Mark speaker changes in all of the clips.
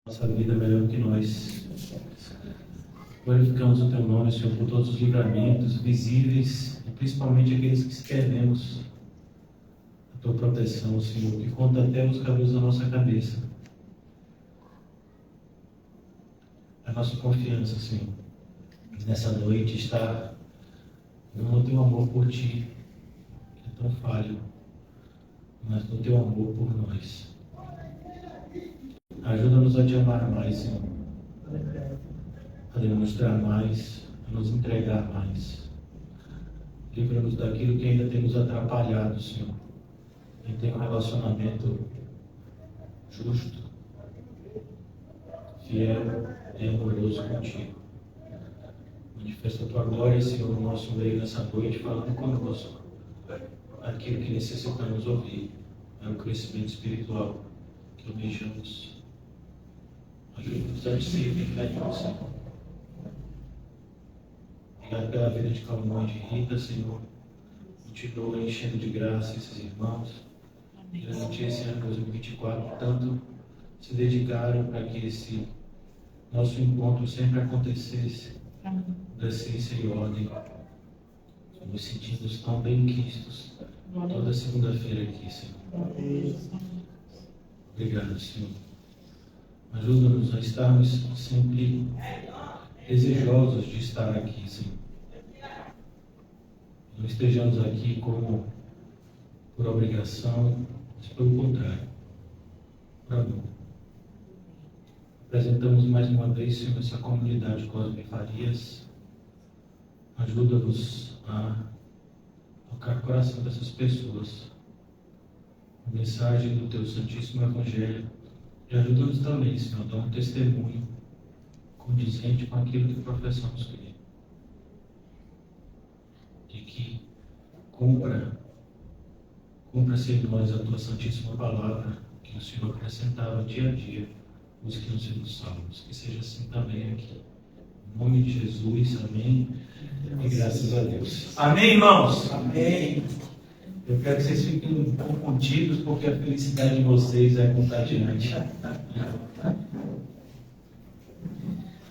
Speaker 1: nossa vida melhor que nós. Glorificamos o Teu nome, Senhor, por todos os livramentos visíveis e principalmente aqueles que escrevemos a Tua proteção, Senhor, que conta até os cabelos da nossa cabeça. A nossa confiança, Senhor, nessa noite está no Teu amor por Ti, que é tão falho, mas no Teu amor por nós. Ajuda-nos a Te amar mais, Senhor, a demonstrar mais, a nos entregar mais. Livra-nos daquilo que ainda tem nos atrapalhado, Senhor, em ter um relacionamento justo, fiel e amoroso contigo. Manifesta a Tua glória, Senhor, no nosso meio nessa noite, falando conosco aquilo que necessitamos ouvir. É o crescimento espiritual que almejamos. Ajuda-nos a discernir melhor, Senhor. Obrigado pela vida de Calmon e de Rita, Senhor. Continua enchendo de graça esses irmãos. Durante esse ano 2024, tanto se dedicaram para que esse nosso encontro sempre acontecesse da ciência e ordem. Nos sentimos tão bem quistos toda segunda-feira aqui, Senhor. Obrigado, Senhor. Ajuda-nos a estarmos sempre desejosos de estar aqui, Senhor. Não estejamos aqui como por obrigação, mas pelo contrário, por amor. Apresentamos mais uma vez, Senhor, essa comunidade Cosme Farias. Ajuda-nos a tocar o coração dessas pessoas. A mensagem do Teu Santíssimo Evangelho. E ajuda-nos também, Senhor, a dar um testemunho condizente com aquilo que professamos crer. De que cumpra-se em nós a Tua Santíssima Palavra, que o Senhor acrescentava dia a dia os que não sendo salvos. Que seja assim também aqui. Em nome de Jesus, amém. E graças a Deus. Amém, irmãos? Amém. Eu quero que vocês fiquem um pouco contidos, porque a felicidade de vocês é contagiante.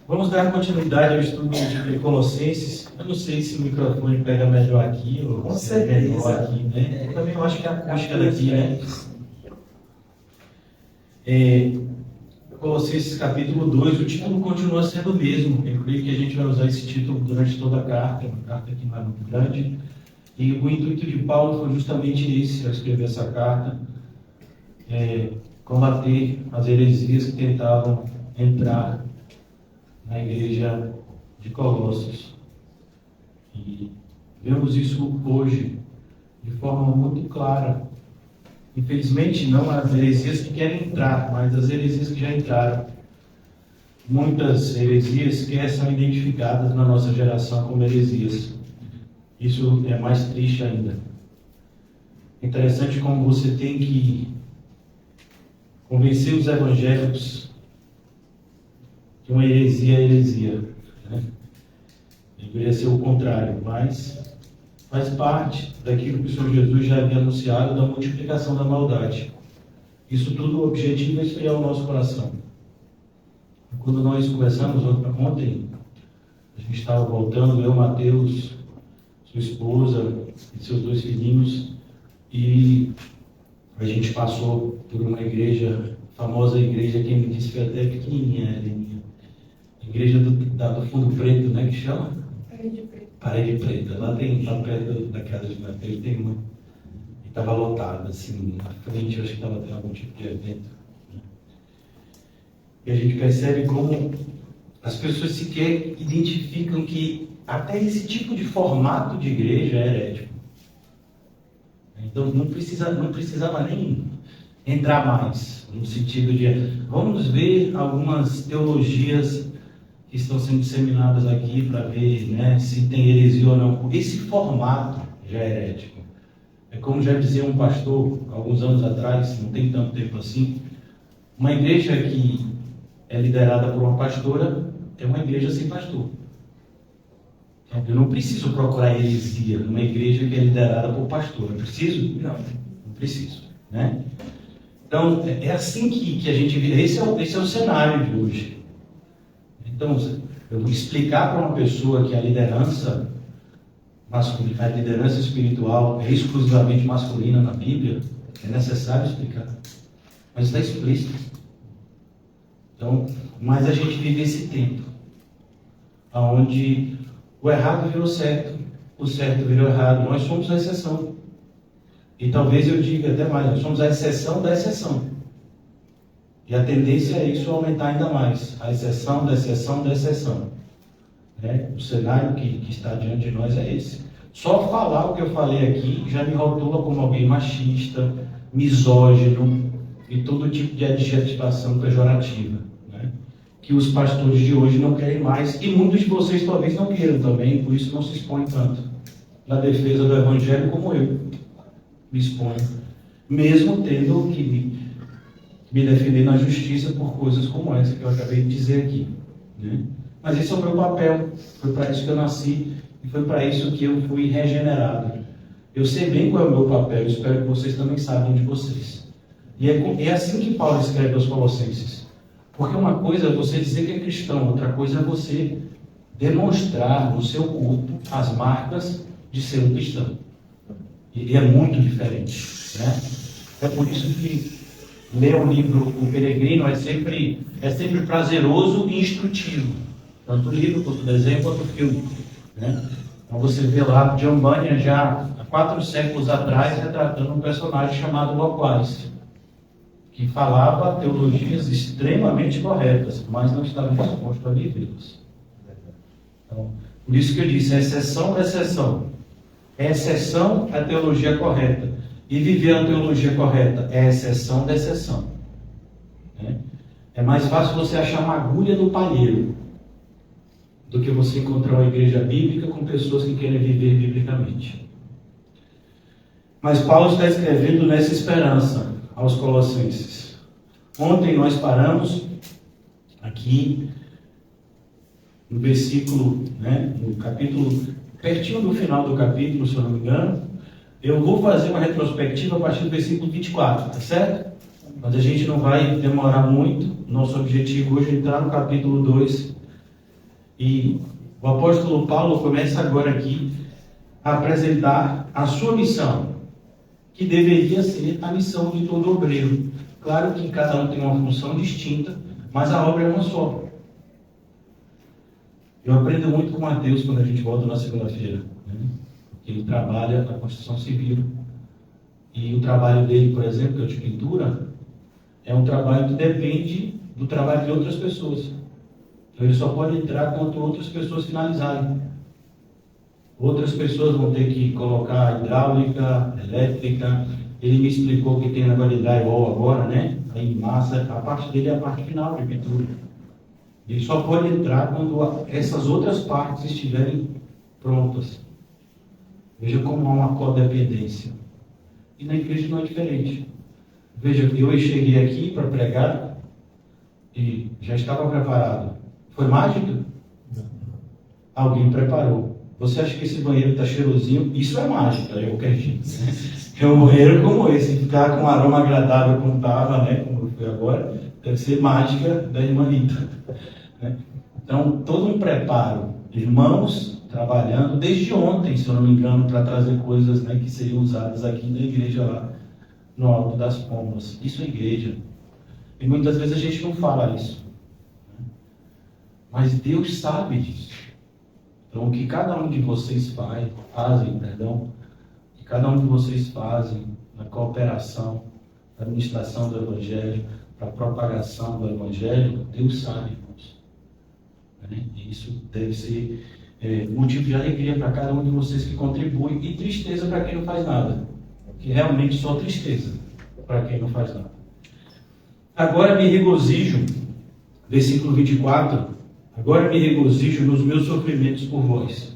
Speaker 1: Vamos dar continuidade ao estudo de Colossenses. Eu não sei se o microfone pega melhor aqui ou se é melhor aqui, né? Eu também acho que a acústica daqui, né? Colossenses capítulo 2, o título continua sendo o mesmo. Eu creio que a gente vai usar esse título durante toda a carta, uma carta que não é muito grande. E o intuito de Paulo foi justamente esse, ao escrever essa carta, combater as heresias que tentavam entrar na igreja de Colossos. E vemos isso hoje de forma muito clara. Infelizmente, não as heresias que querem entrar, mas as heresias que já entraram. Muitas heresias sequer são identificadas na nossa geração como heresias. Isso é mais triste ainda. É interessante como você tem que convencer os evangélicos que uma heresia é heresia, né? Deveria ser o contrário, mas faz parte daquilo que o Senhor Jesus já havia anunciado, da multiplicação da maldade. Isso tudo, o objetivo é esfriar o nosso coração. Quando nós conversamos ontem, a gente estava voltando, eu, Mateus, sua esposa e seus 2 filhinhos, e a gente passou por uma igreja, famosa igreja, quem me disse que foi até pequenininha, igreja do Fundo Preto, né, que chama? Parede Preta. Lá perto da casa de Mateus, tem uma, e estava lotada, assim, na frente, eu acho que estava tendo algum tipo de evento, né? E a gente percebe como as pessoas sequer identificam que até esse tipo de formato de igreja é herético. Então não precisava nem entrar mais, no sentido de vamos ver algumas teologias que estão sendo disseminadas aqui para ver, né, se tem heresia ou não. Esse formato já é herético. É como já dizia um pastor, alguns anos atrás, não tem tanto tempo assim, uma igreja que é liderada por uma pastora é uma igreja sem pastor. Eu não preciso procurar heresia numa igreja que é liderada por pastor. Eu preciso? Não preciso, né? Então, é assim que a gente vê. Esse é o cenário de hoje. Então, eu vou explicar para uma pessoa que a liderança masculina, a liderança espiritual é exclusivamente masculina na Bíblia, é necessário explicar. Mas está explícito. Então, mas a gente vive esse tempo, onde o errado virou certo, o certo virou errado. Nós somos a exceção. E talvez eu diga até mais, nós somos a exceção da exceção. E a tendência é isso aumentar ainda mais. A exceção da exceção da exceção. O cenário que está diante de nós é esse. Só falar o que eu falei aqui já me rotula como alguém machista, misógino e todo tipo de adjetivação pejorativa. Que os pastores de hoje não querem mais. E muitos de vocês talvez não queiram também, por isso não se expõem tanto na defesa do Evangelho como eu me exponho. Mesmo tendo que me defender na justiça por coisas como essa que eu acabei de dizer aqui. Mas esse é o meu papel, foi para isso que eu nasci e foi para isso que eu fui regenerado. Eu sei bem qual é o meu papel, espero que vocês também saibam de vocês. E é assim que Paulo escreve aos Colossenses. Porque uma coisa é você dizer que é cristão, outra coisa é você demonstrar no seu corpo as marcas de ser um cristão. E é muito diferente. É por isso que ler o livro O Peregrino é sempre prazeroso e instrutivo. Tanto o livro, quanto o desenho, quanto o filme. Então você vê lá John Bunyan já há 4 séculos atrás retratando um personagem chamado Loquace, que falava teologias extremamente corretas, mas não estava disposto a vivê-las. Então, por isso que eu disse, a exceção da exceção. É exceção a teologia correta. E viver a teologia correta é a exceção da exceção. É mais fácil você achar uma agulha no palheiro do que você encontrar uma igreja bíblica com pessoas que querem viver biblicamente. Mas Paulo está escrevendo nessa esperança aos Colossenses. Ontem nós paramos aqui no versículo, no capítulo, pertinho do final do capítulo, se eu não me engano. Eu vou fazer uma retrospectiva a partir do versículo 24, tá certo? Mas a gente não vai demorar muito. Nosso objetivo hoje é entrar no capítulo 2. E o apóstolo Paulo começa agora aqui a apresentar a sua missão, que deveria ser a missão de todo obreiro. Claro que cada um tem uma função distinta, mas a obra é uma só. Eu aprendo muito com Mateus quando a gente volta na segunda-feira. Ele trabalha na construção civil. E o trabalho dele, por exemplo, que é o de pintura, é um trabalho que depende do trabalho de outras pessoas. Então ele só pode entrar quando outras pessoas finalizarem. Outras pessoas vão ter que colocar hidráulica, elétrica. Ele me explicou que tem negócio de drywall agora, Aí massa, a parte dele é a parte final de pintura. Ele só pode entrar quando essas outras partes estiverem prontas. Veja como há uma codependência. E na igreja não é diferente. Veja, eu cheguei aqui para pregar e já estava preparado. Foi mágica? Alguém preparou. Você acha que esse banheiro está cheirosinho? Isso é mágica, eu acredito. É um banheiro como esse, ficar com um aroma agradável como estava, como foi agora, deve ser mágica da irmã Rita. Então, todo um preparo. Irmãos trabalhando desde ontem, se eu não me engano, para trazer coisas que seriam usadas aqui na igreja lá no Alto das Pombas. Isso é igreja. E muitas vezes a gente não fala isso. Mas Deus sabe disso. Então, o que cada um de vocês fazem, que cada um de vocês fazem na cooperação, na administração do Evangelho, para a propagação do Evangelho, Deus sabe, irmãos. E isso deve ser motivo de alegria para cada um de vocês que contribui e tristeza para quem não faz nada. Que realmente só tristeza para quem não faz nada. Agora me regozijo, versículo 24, agora me regozijo nos meus sofrimentos por vós.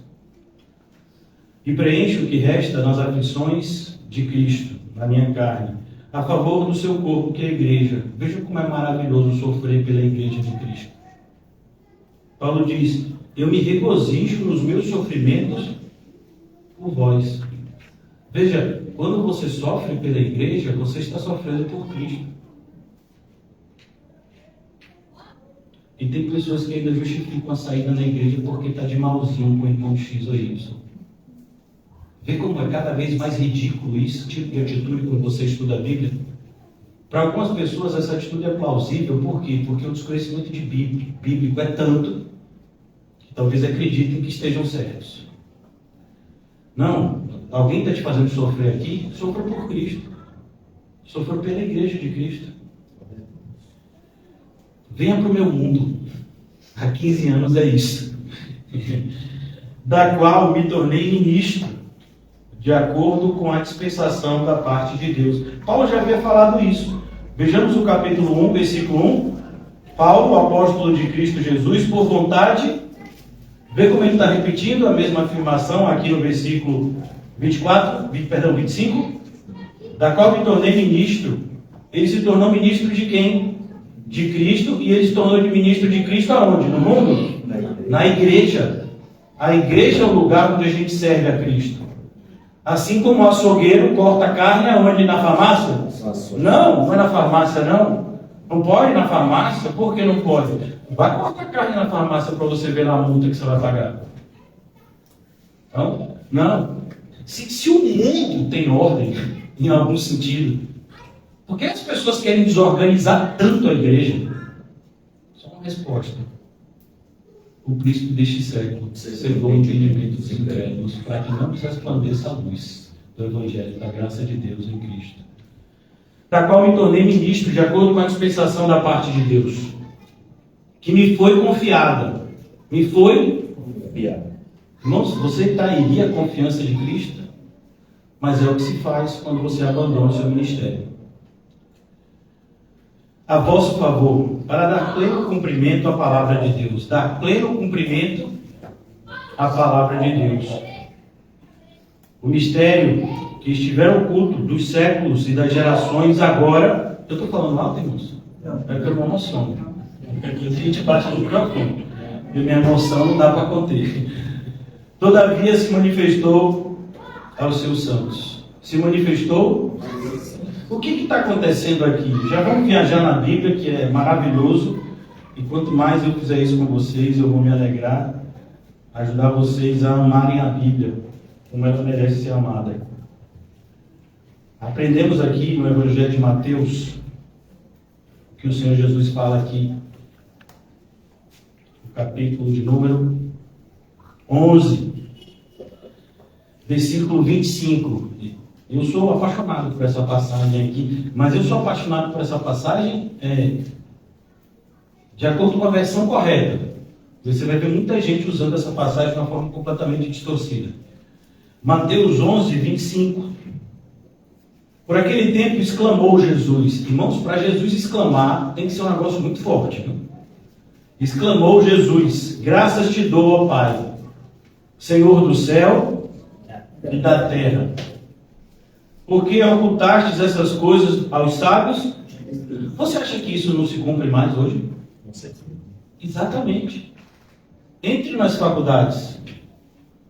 Speaker 1: E preencho o que resta nas aflições de Cristo, na minha carne, a favor do seu corpo, que é a igreja. Veja como é maravilhoso sofrer pela igreja de Cristo. Paulo diz, eu me regozijo nos meus sofrimentos por vós. Veja, quando você sofre pela igreja, você está sofrendo por Cristo. E tem pessoas que ainda justificam a saída na igreja porque está de malzinho com o irmão X ou Y. Vê como é cada vez mais ridículo isso, tipo de atitude quando você estuda a Bíblia? Para algumas pessoas essa atitude é plausível, por quê? Porque o desconhecimento bíblico é tanto que talvez acreditem que estejam certos. Não, alguém está te fazendo sofrer aqui? Sofra por Cristo. Sofra pela igreja de Cristo. Venha para o meu mundo. Há 15 anos é isso. Da qual me tornei ministro, de acordo com a dispensação da parte de Deus. Paulo já havia falado isso. Vejamos o capítulo 1, versículo 1. Paulo, o apóstolo de Cristo Jesus, por vontade. Vê como ele está repetindo a mesma afirmação aqui no versículo 25. Da qual me tornei ministro. Ele se tornou ministro de quem? De Cristo, e ele se tornou ministro de Cristo aonde? No mundo? Na igreja. A igreja é o lugar onde a gente serve a Cristo. Assim como o açougueiro corta carne aonde? Na farmácia? Não é na farmácia não. Não pode ir na farmácia? Por que não pode? Vai cortar carne na farmácia para você ver lá a multa que você vai pagar. Não. Se o mundo tem ordem, em algum sentido, por que as pessoas querem desorganizar tanto a igreja? Só uma resposta. O príncipe deste século cegou o entendimento dos incrédulos para que não resplandeça a luz do Evangelho da graça de Deus em Cristo. Da qual me tornei ministro de acordo com a dispensação da parte de Deus, que me foi confiada. Me foi confiada. Irmãos, você trairia a confiança de Cristo? Mas é o que se faz quando você abandona o seu ministério. A vosso favor, para dar pleno cumprimento à palavra de Deus. Dar pleno cumprimento à palavra de Deus. O mistério que estiver oculto dos séculos e das gerações agora... Eu estou falando alto, irmãos? É que eu me emociono. Aqui a gente bate no microfone. E minha emoção não dá para conter. Todavia se manifestou aos seus santos. Se manifestou... O que está acontecendo aqui? Já vamos viajar na Bíblia, que é maravilhoso. E quanto mais eu fizer isso com vocês, eu vou me alegrar. Ajudar vocês a amarem a Bíblia, como ela merece ser amada. Aprendemos aqui no Evangelho de Mateus, que o Senhor Jesus fala aqui, no capítulo de número 11, versículo 25. Eu sou apaixonado por essa passagem aqui, mas eu sou apaixonado por essa passagem de acordo com a versão correta. Você vai ver muita gente usando essa passagem de uma forma completamente distorcida. Mateus 11, 25. Por aquele tempo exclamou Jesus. Irmãos, para Jesus exclamar tem que ser um negócio muito forte. Né? Exclamou Jesus: graças te dou, ó Pai, Senhor do céu e da terra, porque ocultastes essas coisas aos sábios. Você acha que isso não se cumpre mais hoje? Não sei. Exatamente. Entre nas faculdades.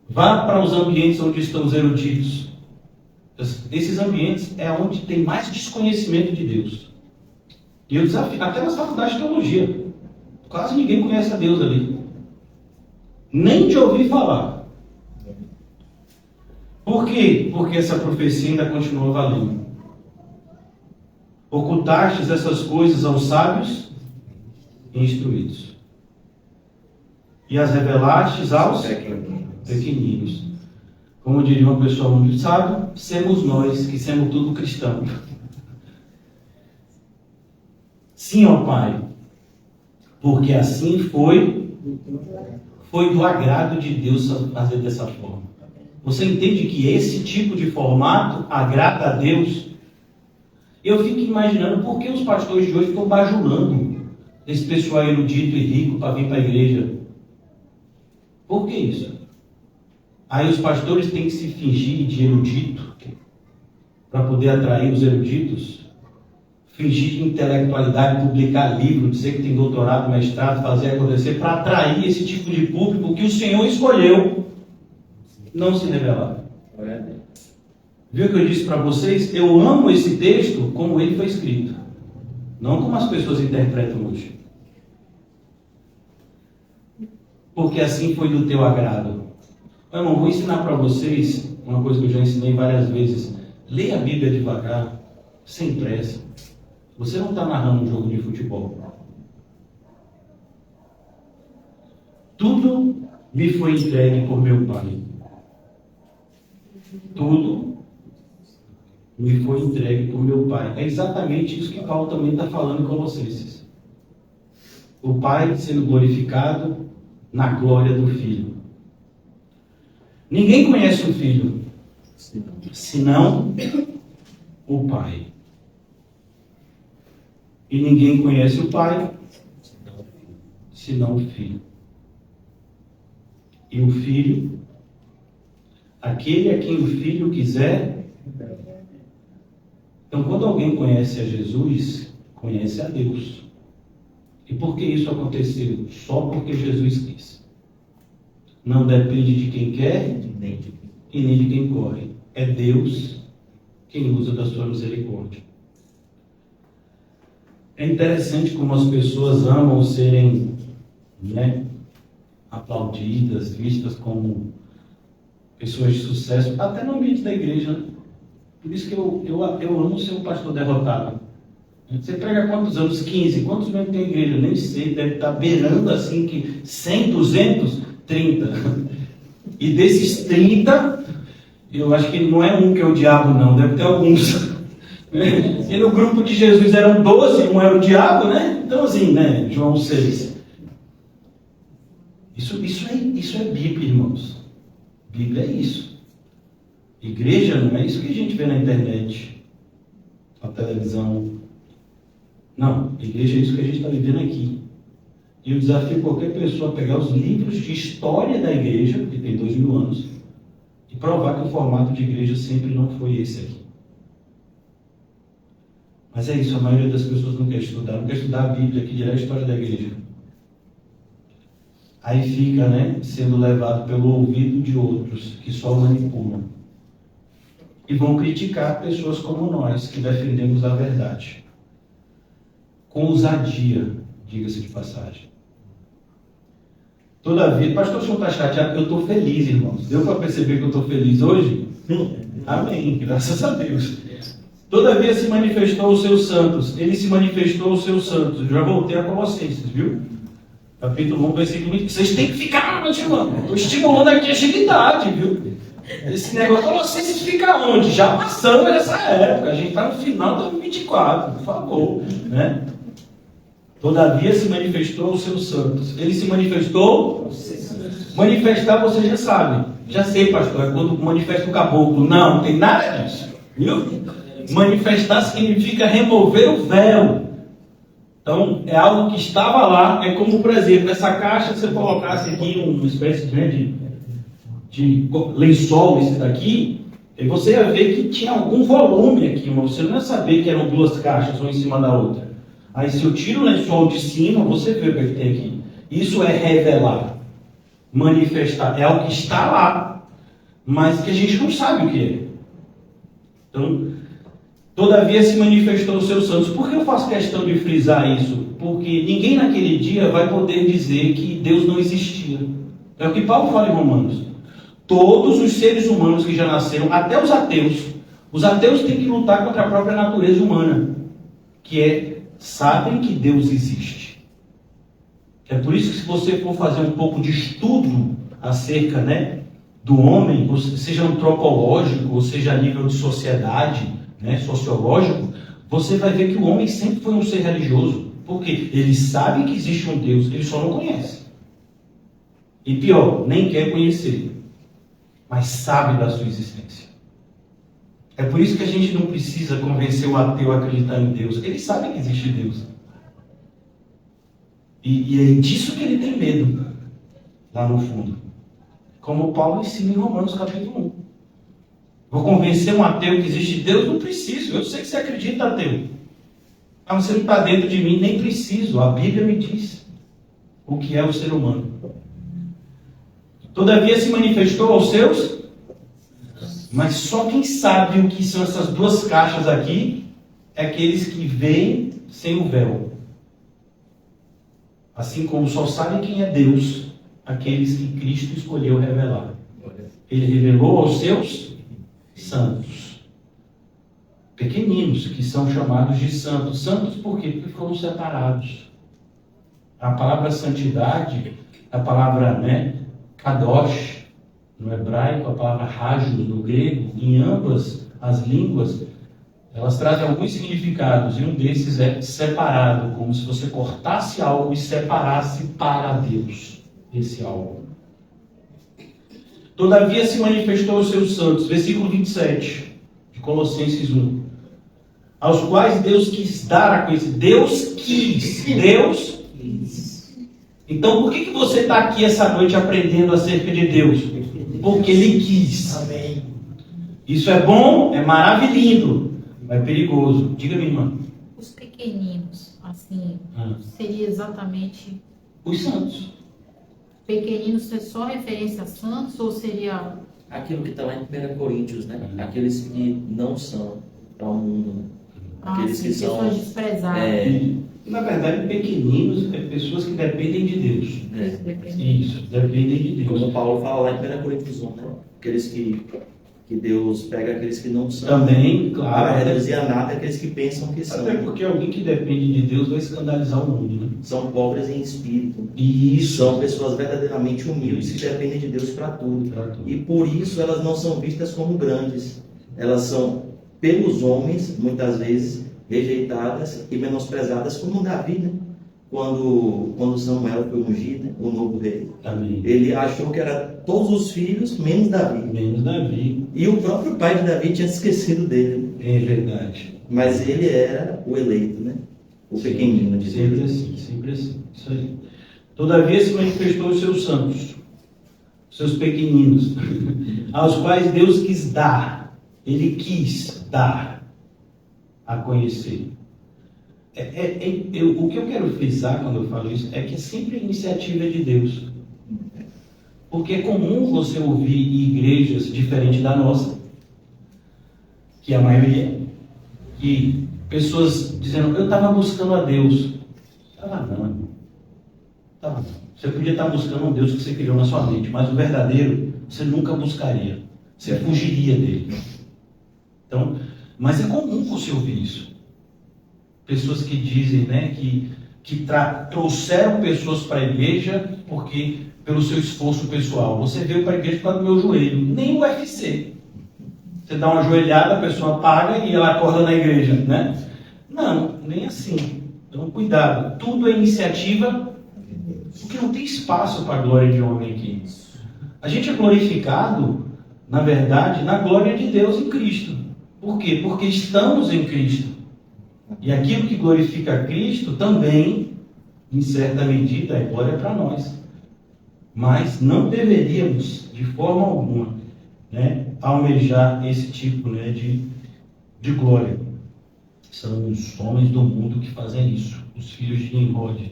Speaker 1: Vá para os ambientes onde estão os eruditos. Esses ambientes é onde tem mais desconhecimento de Deus. E eu desafio, até nas faculdades de teologia, quase ninguém conhece a Deus ali. Nem de ouvir falar. Por quê? Porque essa profecia ainda continua valendo. Ocultastes essas coisas aos sábios e instruídos, e as revelastes aos pequeninos. Como diria uma pessoa muito sábia, somos nós, que somos tudo cristão. Sim, ó Pai, porque assim foi do agrado de Deus fazer dessa forma. Você entende que esse tipo de formato agrada a Deus? Eu fico imaginando por que os pastores de hoje estão bajulando esse pessoal erudito e rico para vir para a igreja. Por que isso? Aí os pastores têm que se fingir de erudito para poder atrair os eruditos, fingir de intelectualidade, publicar livro, dizer que tem doutorado, mestrado, fazer acontecer, para atrair esse tipo de público que o Senhor escolheu não se revelar. Viu o que eu disse para vocês? Eu amo esse texto como ele foi escrito, não como as pessoas interpretam hoje. porque assim foi do teu agrado. Meu irmão, vou ensinar para vocês uma coisa que eu já ensinei várias vezes. Leia a Bíblia devagar, sem pressa. Você não está narrando um jogo de futebol. Tudo me foi entregue por meu Pai. Tudo me foi entregue por meu Pai. É exatamente isso que Paulo também está falando em Colossenses. O Pai sendo glorificado na glória do Filho. Ninguém conhece o Filho, senão o Pai. E ninguém conhece o Pai, senão o Filho. E o Filho, aquele a quem o Filho quiser. Então, quando alguém conhece a Jesus, conhece a Deus. E por que isso aconteceu? Só porque Jesus quis. Não depende de quem quer e nem de quem corre. É Deus quem usa da sua misericórdia. É interessante como as pessoas amam serem, aplaudidas, vistas como pessoas de sucesso, até no ambiente da igreja. Né? Por isso que eu amo ser um pastor derrotado. Você prega quantos anos? 15. Quantos membros tem a igreja? Nem sei, deve estar beirando assim que 100, 200, 30. E desses 30, eu acho que não é um que é o diabo não, deve ter alguns. E no grupo de Jesus eram 12, um era o diabo, né? Então assim, né? João 6. Isso é Bíblia, irmãos. Bíblia é isso. Igreja não é isso que a gente vê na internet, na televisão. Não, igreja é isso que a gente está vivendo aqui. E eu desafio qualquer pessoa a pegar os livros de história da igreja, que tem 2000 anos, e provar que o formato de igreja sempre não foi esse aqui. Mas é isso, a maioria das pessoas não quer estudar a Bíblia, que dirá a história da igreja. Aí fica, sendo levado pelo ouvido de outros, que só o manipulam. E vão criticar pessoas como nós, que defendemos a verdade. Com ousadia, diga-se de passagem. Todavia, pastor, o senhor está chateado? Eu estou feliz, irmãos. Deu para perceber que eu estou feliz hoje? Amém, graças a Deus. Todavia se manifestou os seus santos. Ele se manifestou os seus santos. Eu já voltei a Colossenses, viu? Capítulo 1, versículo 20. Vocês têm que ficar estimulando aqui a agilidade, viu? Esse negócio, Colossenses fica onde? Já passamos essa época. A gente está no final de 2024, por favor. Todavia se manifestou os seus santos. Ele se manifestou? Manifestar vocês já sabem. Já sei, pastor, é quando manifesta o caboclo. Não tem nada disso. Viu? Manifestar significa remover o véu. Então, é algo que estava lá. É como, por exemplo, nessa caixa, você colocasse aqui uma espécie de lençol, esse daqui, e você ia ver que tinha algum volume aqui, mas você não ia saber que eram duas caixas, uma em cima da outra. Aí, se eu tiro o lençol de cima, você vê o que tem aqui. Isso é revelar, manifestar. É algo que está lá, mas que a gente não sabe o que é. Então, todavia se manifestou os seus santos. Por que eu faço questão de frisar isso? Porque ninguém naquele dia vai poder dizer que Deus não existia. É o que Paulo fala em Romanos. Todos os seres humanos que já nasceram, até os ateus têm que lutar contra a própria natureza humana, que sabem que Deus existe. É por isso que, se você for fazer um pouco de estudo acerca, do homem, seja antropológico, ou seja a nível de sociedade, sociológico, você vai ver que o homem sempre foi um ser religioso. Porque ele sabe que existe um Deus, ele só não conhece. E pior, nem quer conhecer, mas sabe da sua existência. É por isso que a gente não precisa convencer o ateu a acreditar em Deus. Ele sabe que existe Deus. E é disso que ele tem medo, lá no fundo. Como Paulo ensina em Romanos capítulo 1. Vou convencer um ateu que existe Deus? Não preciso. Eu sei que você acredita, ateu. Mas você não está dentro de mim, nem preciso. A Bíblia me diz o que é o ser humano. Todavia se manifestou aos seus, mas só quem sabe o que são essas duas caixas aqui é aqueles que veem sem o véu. Assim como só sabem quem é Deus aqueles que Cristo escolheu revelar. Ele revelou aos seus santos. Pequeninos, que são chamados de santos. Santos por quê? Porque foram separados. A palavra santidade, a palavra, kadosh, no hebraico, a palavra rajos, no grego, em ambas as línguas, elas trazem alguns significados, e um desses é separado, como se você cortasse algo e separasse para Deus esse algo. Todavia se manifestou aos seus santos, versículo 27, de Colossenses 1, aos quais Deus quis dar a conhecer. Deus quis. Então, por que você está aqui essa noite aprendendo acerca de Deus? Porque Ele quis.
Speaker 2: Amém.
Speaker 1: Isso é bom, é maravilhoso, mas é perigoso. Diga, minha irmã.
Speaker 3: Os pequeninos, assim, seria exatamente...
Speaker 1: Os santos.
Speaker 3: Pequeninos é só referência a santos ou seria...
Speaker 2: Aquilo que está lá em 1 Coríntios, né? Aqueles que não são para o mundo. Aqueles que são...
Speaker 3: pessoas desprezadas.
Speaker 1: Na verdade, pequeninos é pessoas que dependem de Deus. Isso, dependem de Deus.
Speaker 2: Como Paulo fala lá em 1 Coríntios 1, né? Aqueles que Deus pega aqueles que não são.
Speaker 1: Também, claro.
Speaker 2: Para reduzir a nada aqueles que pensam que são.
Speaker 1: Até porque alguém que depende de Deus vai escandalizar o mundo, né?
Speaker 2: São pobres em espírito.
Speaker 1: E isso.
Speaker 2: São pessoas verdadeiramente humildes que dependem de Deus para tudo. E por isso elas não são vistas como grandes. Elas são, pelos homens, muitas vezes, rejeitadas e menosprezadas, como Davi, né? Quando Samuel foi ungido, o novo rei.
Speaker 1: Amém.
Speaker 2: Ele achou que era todos os filhos, menos Davi.
Speaker 1: Menos Davi.
Speaker 2: E o próprio pai de Davi tinha esquecido dele.
Speaker 1: É verdade.
Speaker 2: Mas ele era o eleito, né? O pequenino de Deus.
Speaker 1: Sempre assim, sempre assim. Isso aí. Todavia se manifestou os seus santos, seus pequeninos, aos quais Deus quis dar. Ele quis dar a conhecer. O que eu quero frisar quando eu falo isso é que é sempre a iniciativa de Deus. Porque é comum você ouvir igrejas diferentes da nossa, que é a maioria, que pessoas dizendo, eu estava buscando a Deus. Estava não. Você podia estar buscando um Deus que você criou na sua mente, mas o verdadeiro você nunca buscaria. Você fugiria dele. Então, mas é comum você ouvir isso. Pessoas que dizem, né, que trouxeram pessoas para a igreja porque pelo seu esforço pessoal. Você veio para a igreja por causa do meu joelho. Nem o UFC. Você dá uma joelhada, a pessoa paga e ela acorda na igreja, né? Não, nem assim. Então, cuidado. Tudo é iniciativa, porque não tem espaço para a glória de homem aqui. A gente é glorificado, na verdade, na glória de Deus em Cristo. Por quê? Porque estamos em Cristo. E aquilo que glorifica a Cristo também, em certa medida, é glória para nós. Mas não deveríamos, de forma alguma, né, almejar esse tipo, né, de glória. São os homens do mundo que fazem isso, os filhos de Nimrod.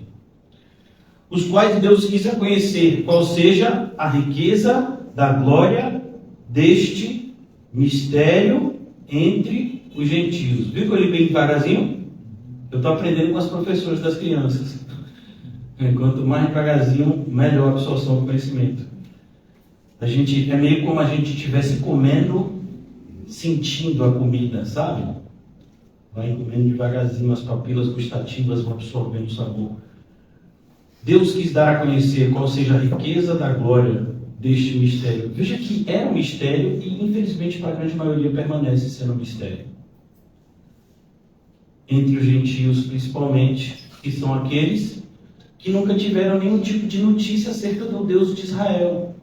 Speaker 1: Os quais Deus quis conhecer, qual seja a riqueza da glória deste mistério entre os gentios. Viu que eu li bem devagarzinho? Eu estou aprendendo com as professoras das crianças. Quanto mais devagarzinho, melhor a absorção do conhecimento. É meio como a gente estivesse comendo, sentindo a comida, sabe? Vai comendo devagarzinho, as papilas gustativas vão absorvendo o sabor. Deus quis dar a conhecer qual seja a riqueza da glória deste mistério. Veja que era um mistério e, infelizmente, para a grande maioria permanece sendo um mistério. Entre os gentios, principalmente, que são aqueles que nunca tiveram nenhum tipo de notícia acerca do Deus de Israel.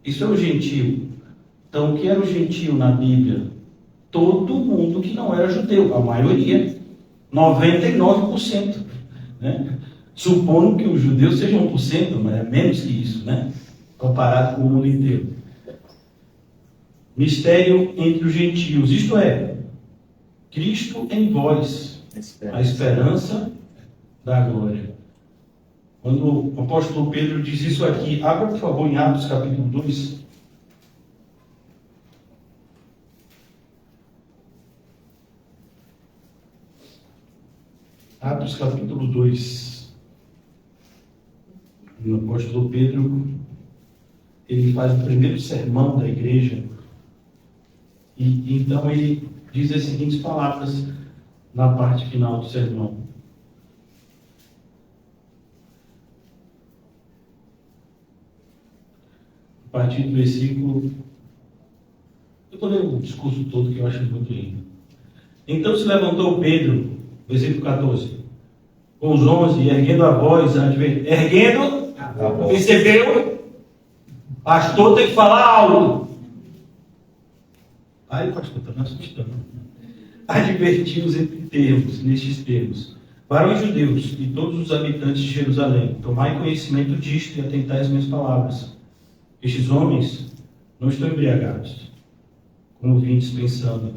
Speaker 1: Isso é o gentio. Então, o que era o gentio na Bíblia? Todo mundo que não era judeu, a maioria, 99%. Né? Supondo que os judeus sejam 1%, mas é menos que isso, né? Comparado com o mundo inteiro. Mistério entre os gentios, isto é, Cristo em vós, a esperança da glória. Quando o apóstolo Pedro diz isso aqui, abra por favor em Atos capítulo 2. Atos capítulo 2. O apóstolo Pedro, ele faz o primeiro sermão da igreja, e então ele diz as seguintes palavras na parte final do sermão. A partir do versículo... Eu vou ler o discurso todo, que eu acho muito lindo. Então se levantou Pedro, versículo 14, com os 11, e erguendo a voz, percebeu? Pastor tem que falar alto. Ai, pastor, está me assustando. Advertiu-os nestes termos: varões judeus e todos os habitantes de Jerusalém, tomai conhecimento disto e atentai às minhas palavras. Estes homens não estão embriagados, como vindes pensando,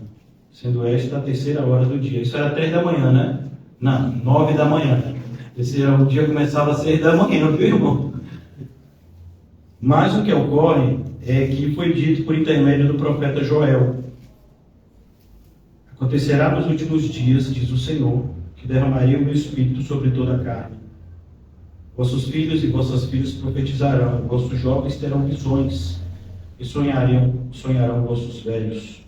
Speaker 1: sendo esta a 3ª hora do dia. Isso era 3 da manhã, né? Não, 9 da manhã. O dia começava às 6 da manhã, viu, irmão? Mas o que ocorre é que foi dito por intermédio do profeta Joel: acontecerá nos últimos dias, diz o Senhor, que derramarei o meu espírito sobre toda a carne. Vossos filhos e vossas filhas profetizarão, vossos jovens terão visões, e sonharão vossos velhos.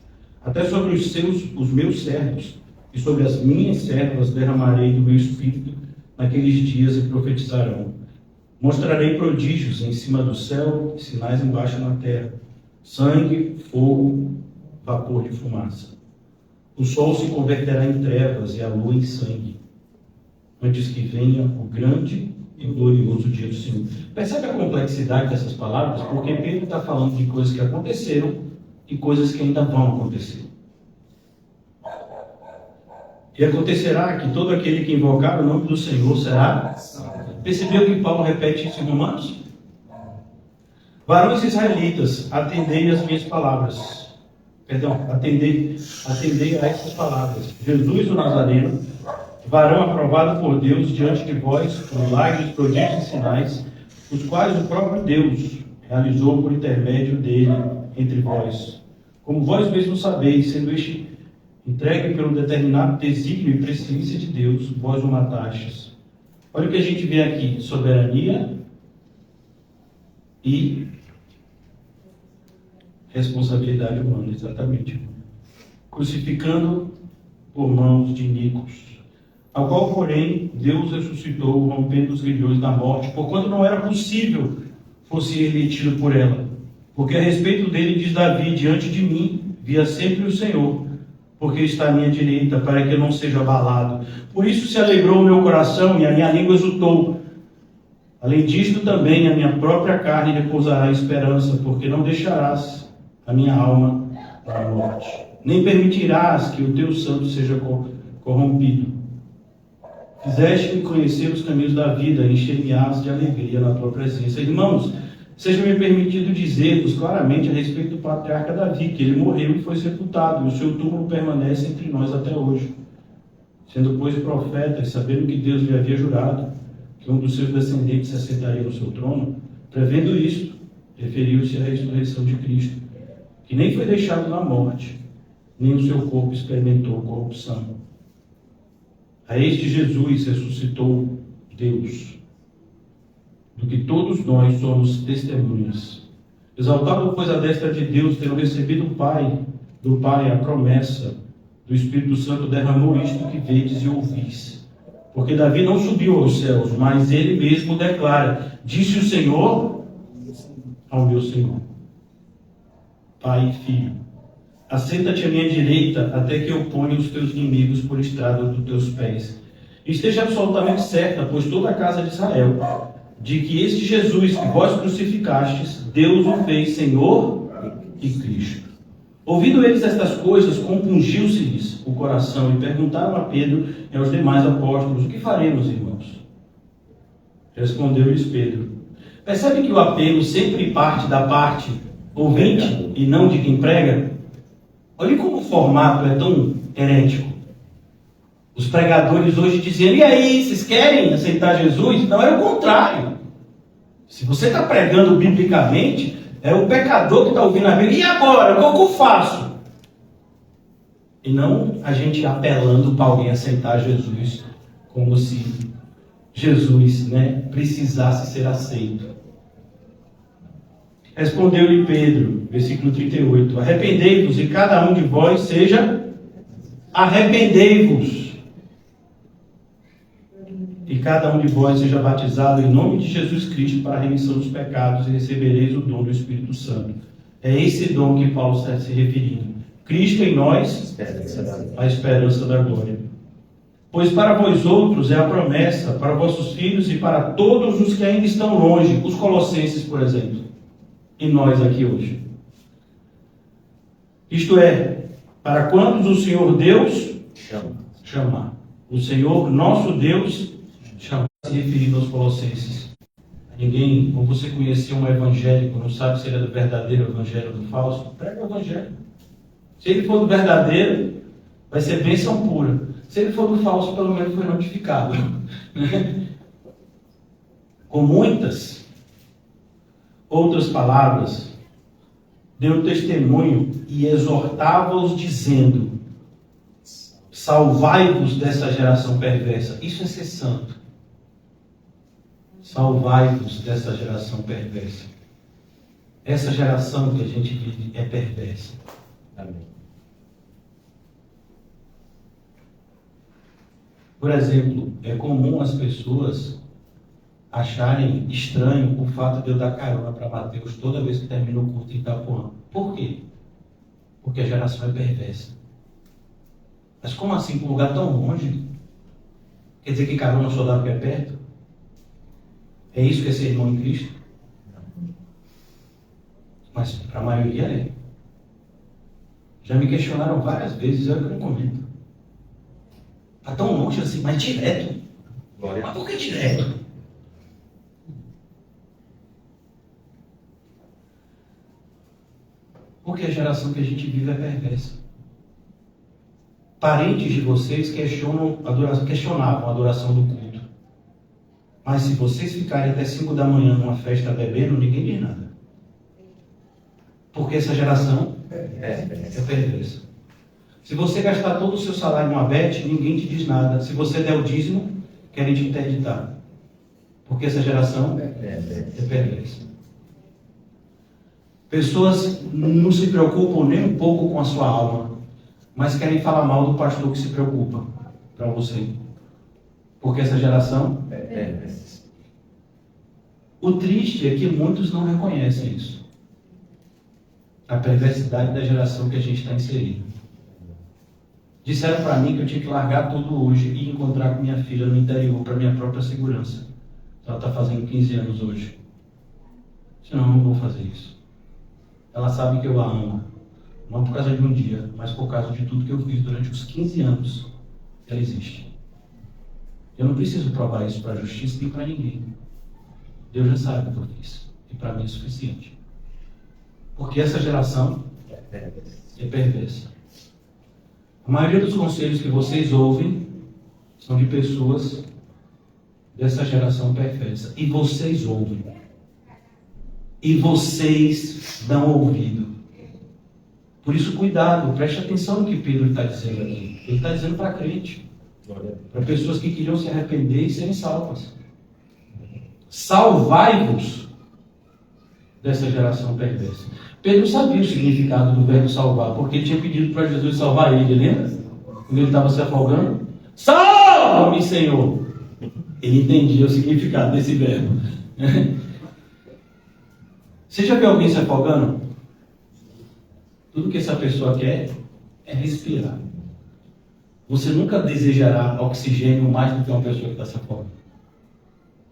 Speaker 1: Até sobre os meus servos e sobre as minhas servas derramarei do meu espírito naqueles dias e profetizarão. Mostrarei prodígios em cima do céu e sinais embaixo na terra: sangue, fogo, vapor de fumaça. O sol se converterá em trevas e a lua em sangue, antes que venha o grande e glorioso dia do Senhor. Percebe a complexidade dessas palavras? Porque Pedro está falando de coisas que aconteceram e coisas que ainda vão acontecer. E acontecerá que todo aquele que invocar o nome do Senhor será... Percebeu que Paulo repete isso em Romanos? Varões israelitas, atendei às minhas palavras. Atendei a essas palavras. Jesus o Nazareno, varão aprovado por Deus diante de vós, por milagres, prodígios e sinais, os quais o próprio Deus realizou por intermédio dele entre vós. Como vós mesmos sabeis, sendo este entregue pelo determinado desígnio e presciência de Deus, vós o matastes. Olha o que a gente vê aqui: soberania e responsabilidade humana, exatamente. Crucificando por mãos de iníquos, ao qual, porém, Deus ressuscitou, rompendo os grilhões da morte, porquanto não era possível fosse ele tido por ela. Porque a respeito dele diz Davi: diante de mim via sempre o Senhor, porque está à minha direita, para que eu não seja abalado. Por isso se alegrou o meu coração e a minha língua exultou. Além disto também a minha própria carne repousará em esperança, porque não deixarás a minha alma para a morte, nem permitirás que o teu santo seja corrompido. Fizeste-me conhecer os caminhos da vida, encher-me-ás de alegria na tua presença. Irmãos, seja-me permitido dizer-vos claramente a respeito do patriarca Davi, que ele morreu e foi sepultado, e o seu túmulo permanece entre nós até hoje. Sendo, pois, profeta, e sabendo que Deus lhe havia jurado que um dos seus descendentes se assentaria no seu trono, prevendo isto, referiu-se à ressurreição de Cristo, que nem foi deixado na morte, nem o seu corpo experimentou corrupção. A este Jesus ressuscitou Deus, do que todos nós somos testemunhas. Exaltado, pois, a destra de Deus, tendo recebido do Pai a promessa do Espírito Santo, derramou isto que vedes e ouvis. Porque Davi não subiu aos céus, mas ele mesmo declara: disse o Senhor ao meu Senhor, Pai e Filho, assenta-te à minha direita, até que eu ponha os teus inimigos por estrada dos teus pés. Esteja absolutamente certa, pois toda a casa de Israel, de que este Jesus que vós crucificastes, Deus o fez Senhor e Cristo. Ouvindo eles estas coisas, compungiu-se-lhes o coração, e perguntaram a Pedro e aos demais apóstolos: o que faremos, irmãos? Respondeu-lhes Pedro. Percebe que o apelo sempre parte da parte ouvinte e não de quem prega? Olha como o formato é tão herético. Os pregadores hoje diziam: e aí, vocês querem aceitar Jesus? Não, é o contrário. Se você está pregando biblicamente, é o pecador que está ouvindo a Bíblia. E agora? O que eu faço? E não a gente apelando para alguém aceitar Jesus, como se Jesus, né, precisasse ser aceito. Respondeu-lhe Pedro, versículo 38, arrependei-vos e cada um de vós seja, arrependei-vos. E cada um de vós seja batizado em nome de Jesus Cristo para a remissão dos pecados e recebereis o dom do Espírito Santo. É esse dom que Paulo está se referindo. Cristo em nós, a esperança da glória. Pois para vós outros é a promessa, para vossos filhos e para todos os que ainda estão longe, os colossenses, por exemplo, e nós aqui hoje. Isto é, para quantos o Senhor Deus chamar. O Senhor, nosso Deus, chama. Se referindo aos colossenses. Ninguém, ou você conhecer um evangélico, não sabe se ele é do verdadeiro evangelho ou do falso, prega o evangelho. Se ele for do verdadeiro, vai ser bênção pura. Se ele for do falso, pelo menos foi notificado. Com muitas outras palavras, deu testemunho e exortava-os dizendo: salvai-vos dessa geração perversa. Isso é ser santo. Salvai-vos dessa geração perversa. Essa geração que a gente vive é perversa. Amém. Por exemplo, é comum as pessoas acharem estranho o fato de eu dar carona para Mateus toda vez que termino o culto em Itapuã. Por quê? Porque a geração é perversa. Mas como assim, para um lugar tão longe? Quer dizer que carona só dá porque é perto? É isso que é ser irmão em Cristo? Mas para a maioria é. Já me questionaram várias vezes, eu não comento. Está tão longe assim, mas direto. Glória. Mas por que direto? Porque a geração que a gente vive é perversa. Parentes de vocês questionavam a adoração do culto. Mas se vocês ficarem até 5 da manhã numa festa bebendo, ninguém diz nada. Porque essa geração é perversa. Se você gastar todo o seu salário numa bet, ninguém te diz nada. Se você der o dízimo, querem te interditar. Porque essa geração é perversa. Pessoas não se preocupam nem um pouco com a sua alma, mas querem falar mal do pastor que se preocupa para você. Porque essa geração é perversa. O triste é que muitos não reconhecem isso. A perversidade da geração que a gente está inserido. Disseram para mim que eu tinha que largar tudo hoje e encontrar com minha filha no interior para minha própria segurança. Ela está fazendo 15 anos hoje. Senão eu não vou fazer isso. Ela sabe que eu a amo. Não por causa de um dia, mas por causa de tudo que eu fiz durante os 15 anos que ela existe. Eu não preciso provar isso para a justiça nem para ninguém. Deus já sabe o que eu fiz. E para mim é suficiente. Porque essa geração é perversa. A maioria dos conselhos que vocês ouvem são de pessoas dessa geração perversa. E vocês ouvem. E vocês dão ouvido. Por isso, cuidado, preste atenção no que Pedro está dizendo aqui. Ele está dizendo para crente. Para pessoas que queriam se arrepender e serem salvas. Salvai-vos dessa geração perversa. Pedro sabia o significado do verbo salvar, porque ele tinha pedido para Jesus salvar ele, lembra? Quando ele estava se afogando. Salva-me, Senhor! Ele entendia o significado desse verbo. Você já viu alguém se afogando? Tudo que essa pessoa quer é respirar. Você nunca desejará oxigênio mais do que uma pessoa que está se afogando.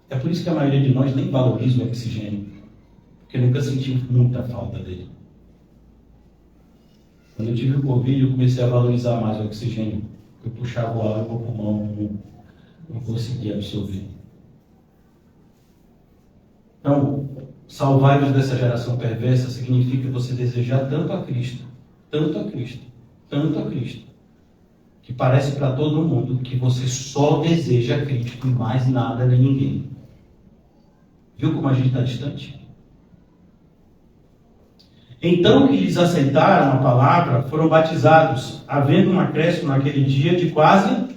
Speaker 1: É por isso que a maioria de nós nem valoriza o oxigênio. Porque nunca senti muita falta dele. Quando eu tive o Covid, eu comecei a valorizar mais o oxigênio. Eu puxava o ar e o pulmão não conseguia absorver. Então, salvar-vos dessa geração perversa significa você desejar tanto a Cristo, tanto a Cristo, tanto a Cristo, que parece para todo mundo que você só deseja Cristo e mais nada nem ninguém. Viu como a gente está distante? Então que eles aceitaram a palavra, foram batizados, havendo um acréscimo naquele dia de quase...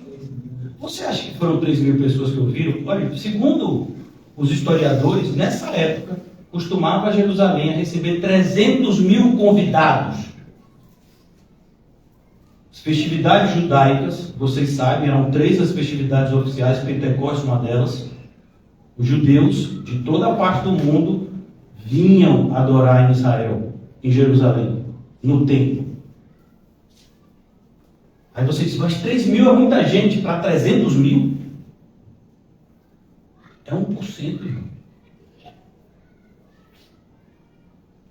Speaker 1: Você acha que foram 3 mil pessoas que ouviram. Olha, segundo os historiadores, nessa época, costumava Jerusalém a receber 300 mil convidados. As festividades judaicas, vocês sabem, eram 3 as festividades oficiais, Pentecostes uma delas. Os judeus de toda a parte do mundo vinham adorar em Israel, em Jerusalém, no templo. Aí você diz, mas 3 mil é muita gente para 300 mil? É 1%, irmão.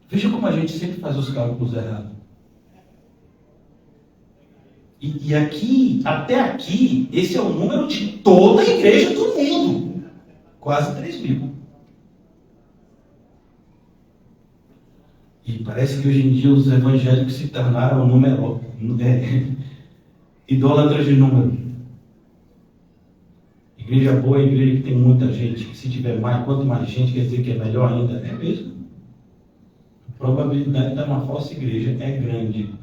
Speaker 1: Veja como a gente sempre faz os cálculos errados. E aqui, até aqui, esse é o número de toda a igreja do mundo. Quase 3 mil. E parece que hoje em dia os evangélicos se tornaram idólatras de número. Igreja boa é igreja que tem muita gente. Se tiver mais, quanto mais gente, quer dizer que é melhor ainda. É mesmo. A probabilidade de uma falsa igreja é grande.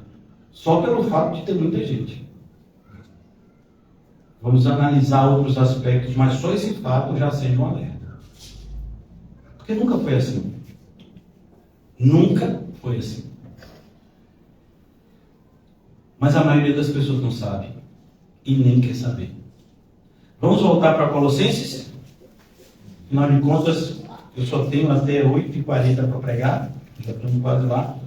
Speaker 1: Só pelo fato de ter muita gente. Vamos analisar outros aspectos, mas só esse fato já acende um alerta. Porque nunca foi assim. Nunca foi assim. Mas a maioria das pessoas não sabe. E nem quer saber. Vamos voltar para Colossenses? Afinal de contas, eu só tenho até 8h40 para pregar. Já estamos quase lá.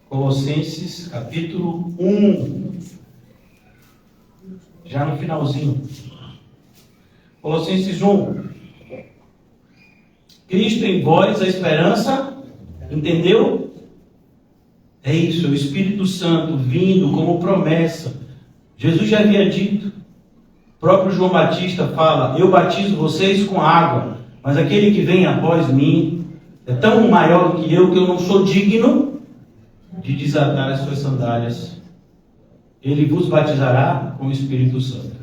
Speaker 1: Colossenses, capítulo 1. Já no finalzinho. Colossenses 1. Cristo em vós, a esperança. Entendeu? É isso, é o Espírito Santo vindo como promessa. Jesus já havia dito. O próprio João Batista fala, eu batizo vocês com água, mas aquele que vem após mim é tão maior do que eu não sou digno de desatar as suas sandálias. Ele vos batizará com o Espírito Santo.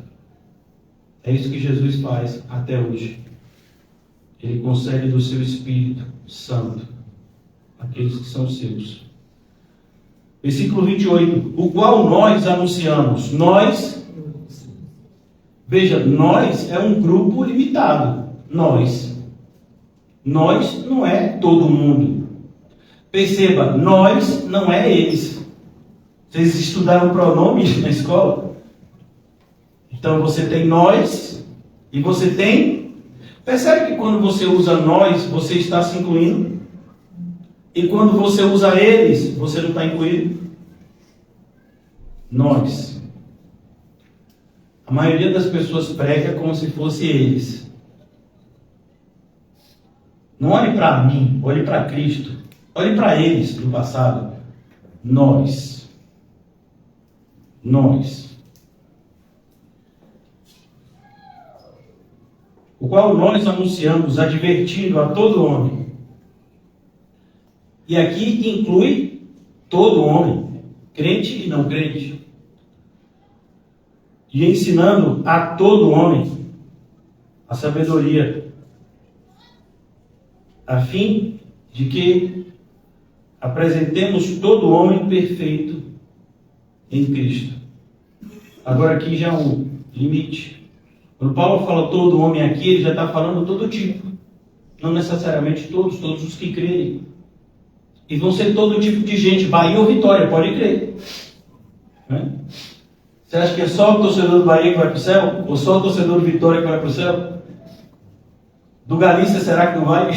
Speaker 1: É isso que Jesus faz até hoje. Ele concede do seu Espírito Santo àqueles que são seus. Versículo 28. O qual nós anunciamos. Nós, veja, nós é um grupo limitado. Nós não é todo mundo. Perceba, nós não é eles. Vocês estudaram pronomes na escola? Então você tem nós e você tem... Percebe que quando você usa nós, você está se incluindo? E quando você usa eles, você não está incluído? Nós. A maioria das pessoas prega como se fosse eles. Não olhe para mim, olhe para Cristo. Olhe para eles do passado. Nós. O qual nós anunciamos, advertindo a todo homem. E aqui inclui todo homem, crente e não crente. E ensinando a todo homem a sabedoria, a fim de que apresentemos todo homem perfeito em Cristo. Agora aqui já é um limite. Quando Paulo fala todo homem aqui, ele já está falando todo tipo. Não necessariamente todos os que crerem. E vão ser todo tipo de gente. Bahia ou Vitória, pode crer. Você acha que é só o torcedor do Bahia que vai para o céu? Ou só o torcedor do Vitória que vai para o céu? Do Galícia, será que não vai?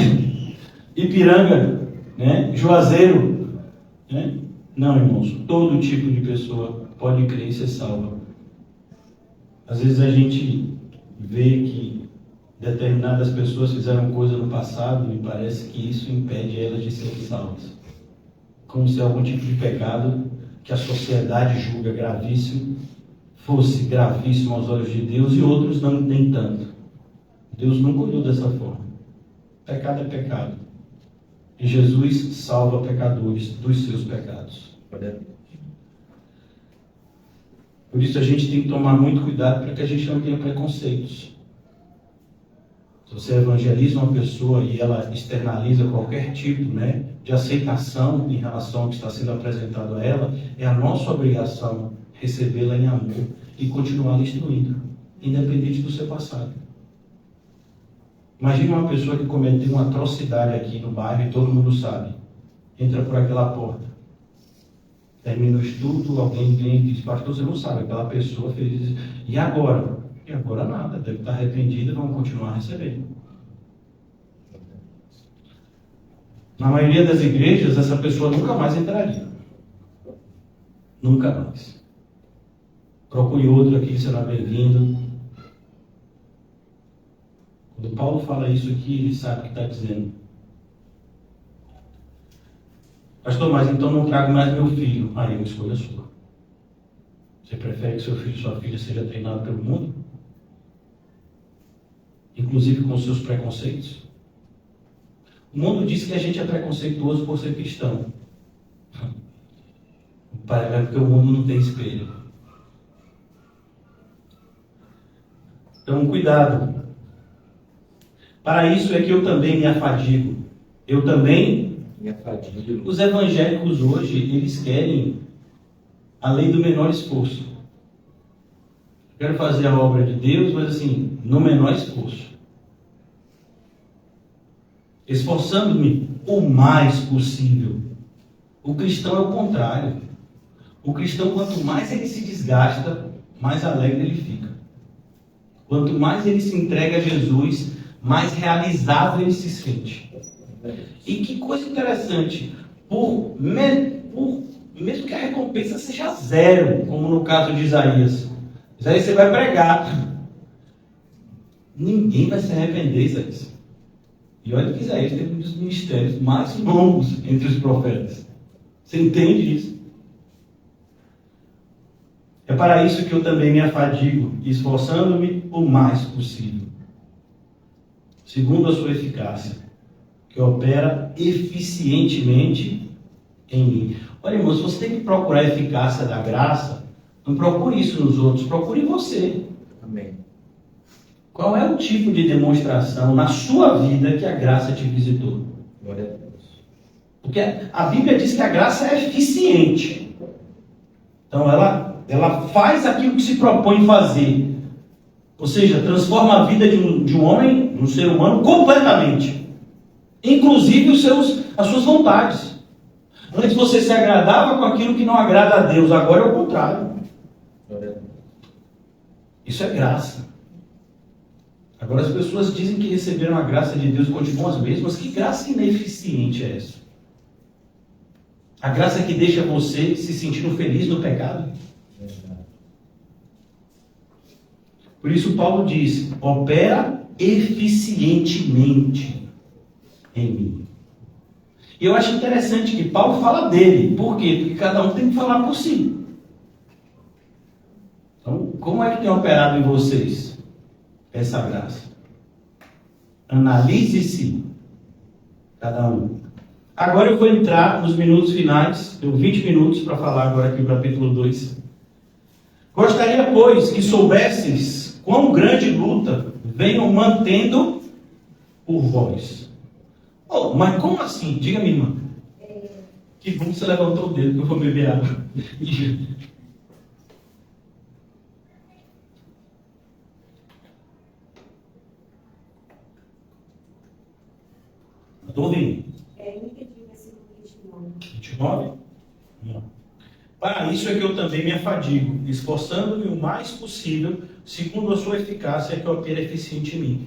Speaker 1: Ipiranga, Juazeiro. Não, irmãos. Todo tipo de pessoa pode crer e ser salva. Às vezes a gente vê que determinadas pessoas fizeram coisa no passado e parece que isso impede elas de serem salvas. Como se algum tipo de pecado que a sociedade julga gravíssimo fosse gravíssimo aos olhos de Deus e outros não, nem tanto. Deus nunca olhou dessa forma. Pecado é pecado. E Jesus salva pecadores dos seus pecados. Por isso a gente tem que tomar muito cuidado para que a gente não tenha preconceitos. Se você evangeliza uma pessoa e ela externaliza qualquer tipo de aceitação em relação ao que está sendo apresentado a ela, é a nossa obrigação recebê-la em amor e continuar instruindo, independente do seu passado. Imagine uma pessoa que cometeu uma atrocidade aqui no bairro e todo mundo sabe. Entra por aquela porta. Termina o estudo, alguém vem e diz, pastor, você não sabe, aquela pessoa fez isso. E agora? E agora nada, deve estar arrependido e vamos continuar recebendo. Na maioria das igrejas, essa pessoa nunca mais entraria. Nunca mais. Procure outro aqui, será bem-vindo. Quando Paulo fala isso aqui, ele sabe o que está dizendo. Pastor, mas então não trago mais meu filho. Aí uma escolha sua. Você prefere que seu filho e sua filha seja treinado pelo mundo? Inclusive com seus preconceitos? O mundo diz que a gente é preconceituoso por ser cristão. É porque o mundo não tem espelho. Então, cuidado. Para isso é que eu também me afadigo. Eu também me afadigo. Os evangélicos hoje, eles querem a lei do menor esforço. Eu quero fazer a obra de Deus, mas assim, no menor esforço. Esforçando-me o mais possível. O cristão é o contrário. O cristão, quanto mais ele se desgasta, mais alegre ele fica. Quanto mais ele se entrega a Jesus, mais realizado ele se sente. E que coisa interessante, mesmo que a recompensa seja zero, como no caso de Isaías. Isaías, você vai pregar. Ninguém vai se arrepender, Isaías. E olha que Isaías teve um dos ministérios mais longos entre os profetas. Você entende isso? É para isso que eu também me afadigo, esforçando-me o mais possível, segundo a sua eficácia, que opera eficientemente em mim. Olha, irmão, se você tem que procurar a eficácia da graça, não procure isso nos outros, procure em você.
Speaker 2: Amém.
Speaker 1: Qual é o tipo de demonstração na sua vida que a graça te visitou?
Speaker 2: Glória a Deus.
Speaker 1: Porque a Bíblia diz que a graça é eficiente. Então ela faz aquilo que se propõe fazer. Ou seja, transforma a vida de um homem, de um ser humano, completamente. Inclusive as suas vontades. Antes você se agradava com aquilo que não agrada a Deus, agora é o contrário. Isso é graça. Agora as pessoas dizem que receberam a graça de Deus e continuam as mesmas. Que graça ineficiente é essa? A graça que deixa você se sentindo feliz no pecado? Por isso Paulo diz, opera eficientemente em mim. E eu acho interessante que Paulo fala dele. Por quê? Porque cada um tem que falar por si. Então, como é que tem operado em vocês essa graça? Analise-se, cada um. Agora eu vou entrar nos minutos finais. Tenho 20 minutos para falar agora aqui no capítulo 2. Gostaria, pois, que soubesses quão grande luta venham mantendo por vós. Oh, mas como assim? Diga-me, irmã. Que bom que você levantou o dedo, que eu vou beber água. Estou ouvindo.
Speaker 4: Versículo 29.
Speaker 1: 29? Não. Para isso é que eu também me afadigo, esforçando-me o mais possível, segundo a sua eficácia, que opera eficiente em mim.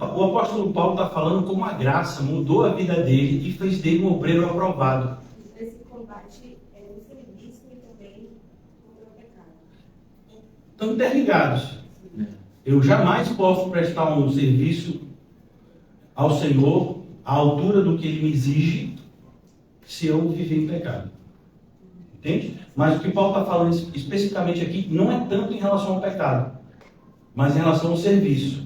Speaker 1: O apóstolo Paulo está falando como a graça mudou a vida dele e fez dele um obreiro aprovado.
Speaker 4: Esse combate é um serviço e também contra o pecado.
Speaker 1: Estão interligados. Eu jamais posso prestar um serviço ao Senhor à altura do que Ele me exige se eu viver em pecado. Entende? Mas o que Paulo está falando especificamente aqui não é tanto em relação ao pecado, mas em relação ao serviço.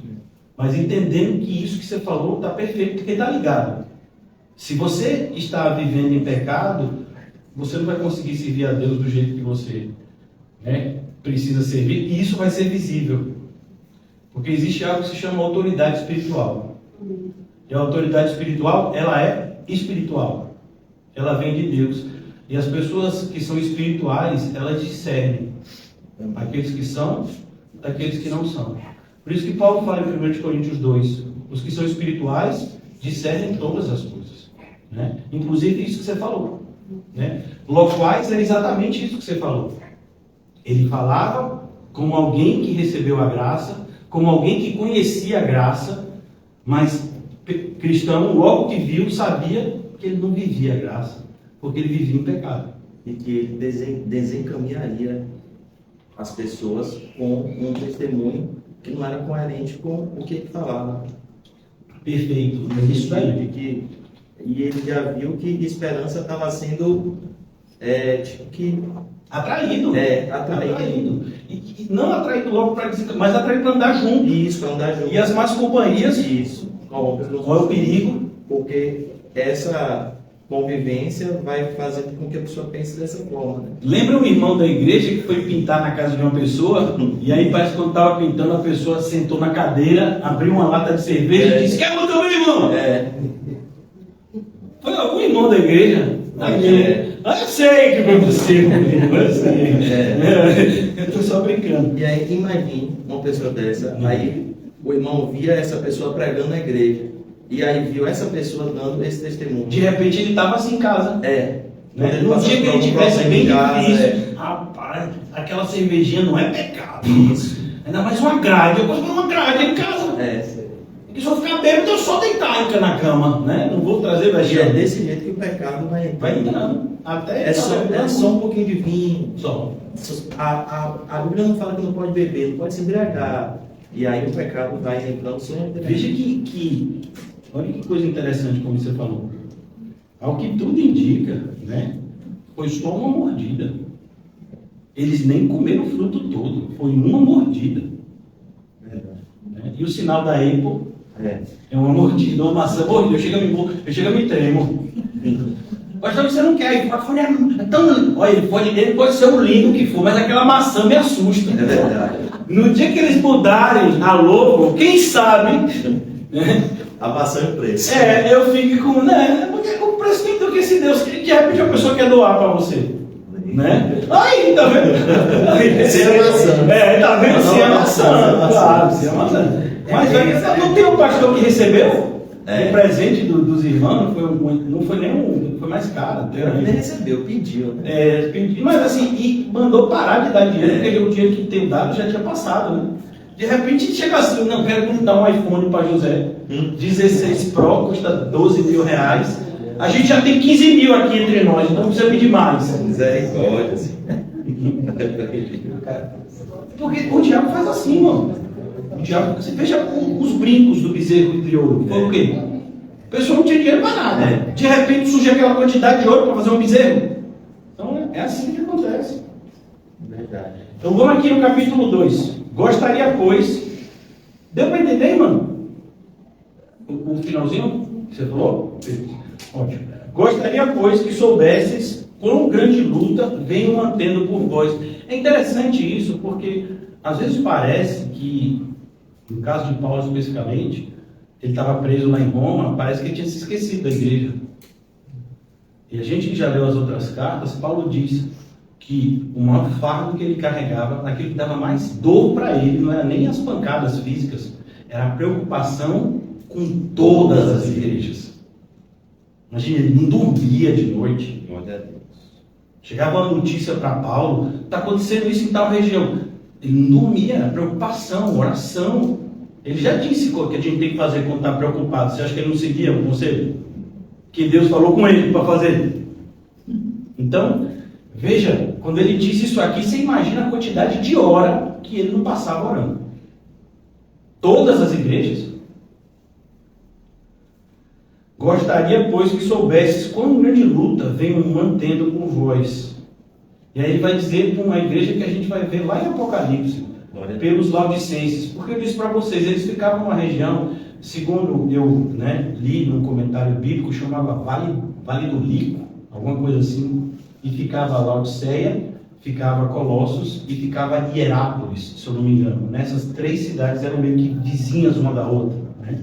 Speaker 1: Mas entendendo que isso que você falou está perfeito, porque está ligado. Se você está vivendo em pecado, você não vai conseguir servir a Deus do jeito que você precisa servir, e isso vai ser visível. Porque existe algo que se chama autoridade espiritual. E a autoridade espiritual, ela é espiritual. Ela vem de Deus. E as pessoas que são espirituais, elas discernem Aqueles que são, daqueles que não são. Por isso que Paulo fala em 1 Coríntios 2, os que são espirituais discernem todas as coisas, né? Inclusive isso que você falou, né? Loquaz era exatamente isso que você falou. Ele falava como alguém que recebeu a graça, como alguém que conhecia a graça, mas cristão, logo que viu, sabia que ele não vivia a graça, porque ele vivia em pecado.
Speaker 2: E que ele desencaminharia as pessoas com um testemunho que não era coerente com o que ele falava.
Speaker 1: Perfeito, é isso daí.
Speaker 2: E ele já viu que esperança estava sendo
Speaker 1: atraído.
Speaker 2: Atraído.
Speaker 1: E não atraído logo para dizer, mas atraído para andar junto.
Speaker 2: Isso, para andar junto.
Speaker 1: E as más companhias.
Speaker 2: Isso. Qual
Speaker 1: é o perigo?
Speaker 2: Porque essa convivência vai fazer com que a pessoa pense dessa forma. Né?
Speaker 1: Lembra um irmão da igreja que foi pintar na casa de uma pessoa, e aí parece que quando estava pintando, a pessoa sentou na cadeira, abriu uma lata de cerveja e disse: quer muito meu irmão? Foi algum irmão da igreja? Eu sei que foi você, eu sei. Eu estou só brincando.
Speaker 2: E aí, imagine uma pessoa dessa, aí o irmão via essa pessoa pregando na igreja, e aí viu essa pessoa dando esse testemunho.
Speaker 1: De repente ele estava assim em casa.
Speaker 2: Né?
Speaker 1: No dia que ele estivesse bem difícil, rapaz, aquela cervejinha não é pecado.
Speaker 2: Isso.
Speaker 1: Ainda mais uma grade, eu gosto de uma grade em casa. E se eu ficar bêbado, eu só deitar na cama, né? Não vou trazer
Speaker 2: E
Speaker 1: vexame.
Speaker 2: é desse jeito que o pecado vai
Speaker 1: entrando. Até
Speaker 2: é só um pouquinho de vinho.
Speaker 1: Só.
Speaker 2: A Bíblia não fala que não pode beber, não pode se embriagar. E aí o pecado vai entrando sempre.
Speaker 1: Veja que olha que coisa interessante como você falou. Ao que tudo indica, né? Foi só uma mordida. Eles nem comeram o fruto todo. Foi uma mordida. Né? E o sinal da Apple é uma mordida, uma maçã mordida. Eu chego a me tremo. Pastor, você não quer ir. Olha, ele pode ser um lindo que for, mas aquela maçã me assusta.
Speaker 2: É verdade.
Speaker 1: No dia que eles mudarem a logo, quem sabe, né?
Speaker 2: A maçã é o preço.
Speaker 1: Eu fico com, né? Porque o preço tem do que esse Deus, que de repente a pessoa quer doar para você, né? Aí, tá vendo?
Speaker 2: Se é maçã.
Speaker 1: Tá vendo? Se é maçã, claro, se é maçã. Mas não tem um pastor que recebeu o presente dos irmãos, não foi nem foi mais caro.
Speaker 2: Ele recebeu, pediu.
Speaker 1: Pediu, mas assim, e mandou parar de dar dinheiro, porque o dinheiro que tem dado já tinha passado, né? De repente chega assim, não, quero dar um iPhone para José, 16 Pro, custa 12 mil reais. A gente já tem 15 mil aqui entre nós, então não precisa pedir mais.
Speaker 2: Misericórdia.
Speaker 1: Porque o diabo faz assim, mano. O diabo, você veja os brincos do bezerro de ouro. Foi o quê? O pessoal não tinha dinheiro para nada. De repente surge aquela quantidade de ouro para fazer um bezerro. Então é assim que acontece.
Speaker 2: Verdade.
Speaker 1: Então vamos aqui no capítulo 2. Gostaria, pois. Deu para entender, mano? O finalzinho que você falou? Ótimo. Gostaria, pois, que soubesses quão grande luta venho mantendo por vós. É interessante isso, porque às vezes parece que, no caso de Paulo especificamente, ele estava preso lá em Roma, parece que ele tinha se esquecido da igreja. E a gente que já leu as outras cartas, Paulo diz que o maior fardo que ele carregava, aquilo que dava mais dor para ele, não era nem as pancadas físicas, era a preocupação com todas as igrejas. Imagina, ele não dormia de noite. Chegava uma notícia para Paulo, está acontecendo isso em tal região. Ele não dormia, era preocupação, oração. Ele já disse o que a gente tem que fazer quando está preocupado. Você acha que ele não seguia o conselho? Que Deus falou com ele para fazer. Então, veja, quando ele disse isso aqui, você imagina a quantidade de hora que ele não passava orando. Todas as igrejas. Gostaria, pois, que soubesses quão grande luta venho mantendo com vós. E aí ele vai dizer para uma igreja que a gente vai ver lá em Apocalipse, pelos Laodicenses. Porque eu disse para vocês, eles ficavam numa região, segundo eu li num comentário bíblico, chamava Vale do Lico, alguma coisa assim. E ficava Laodiceia, ficava Colossos e ficava Hierápolis, se eu não me engano. Nessas 3 cidades eram meio que vizinhas uma da outra, né?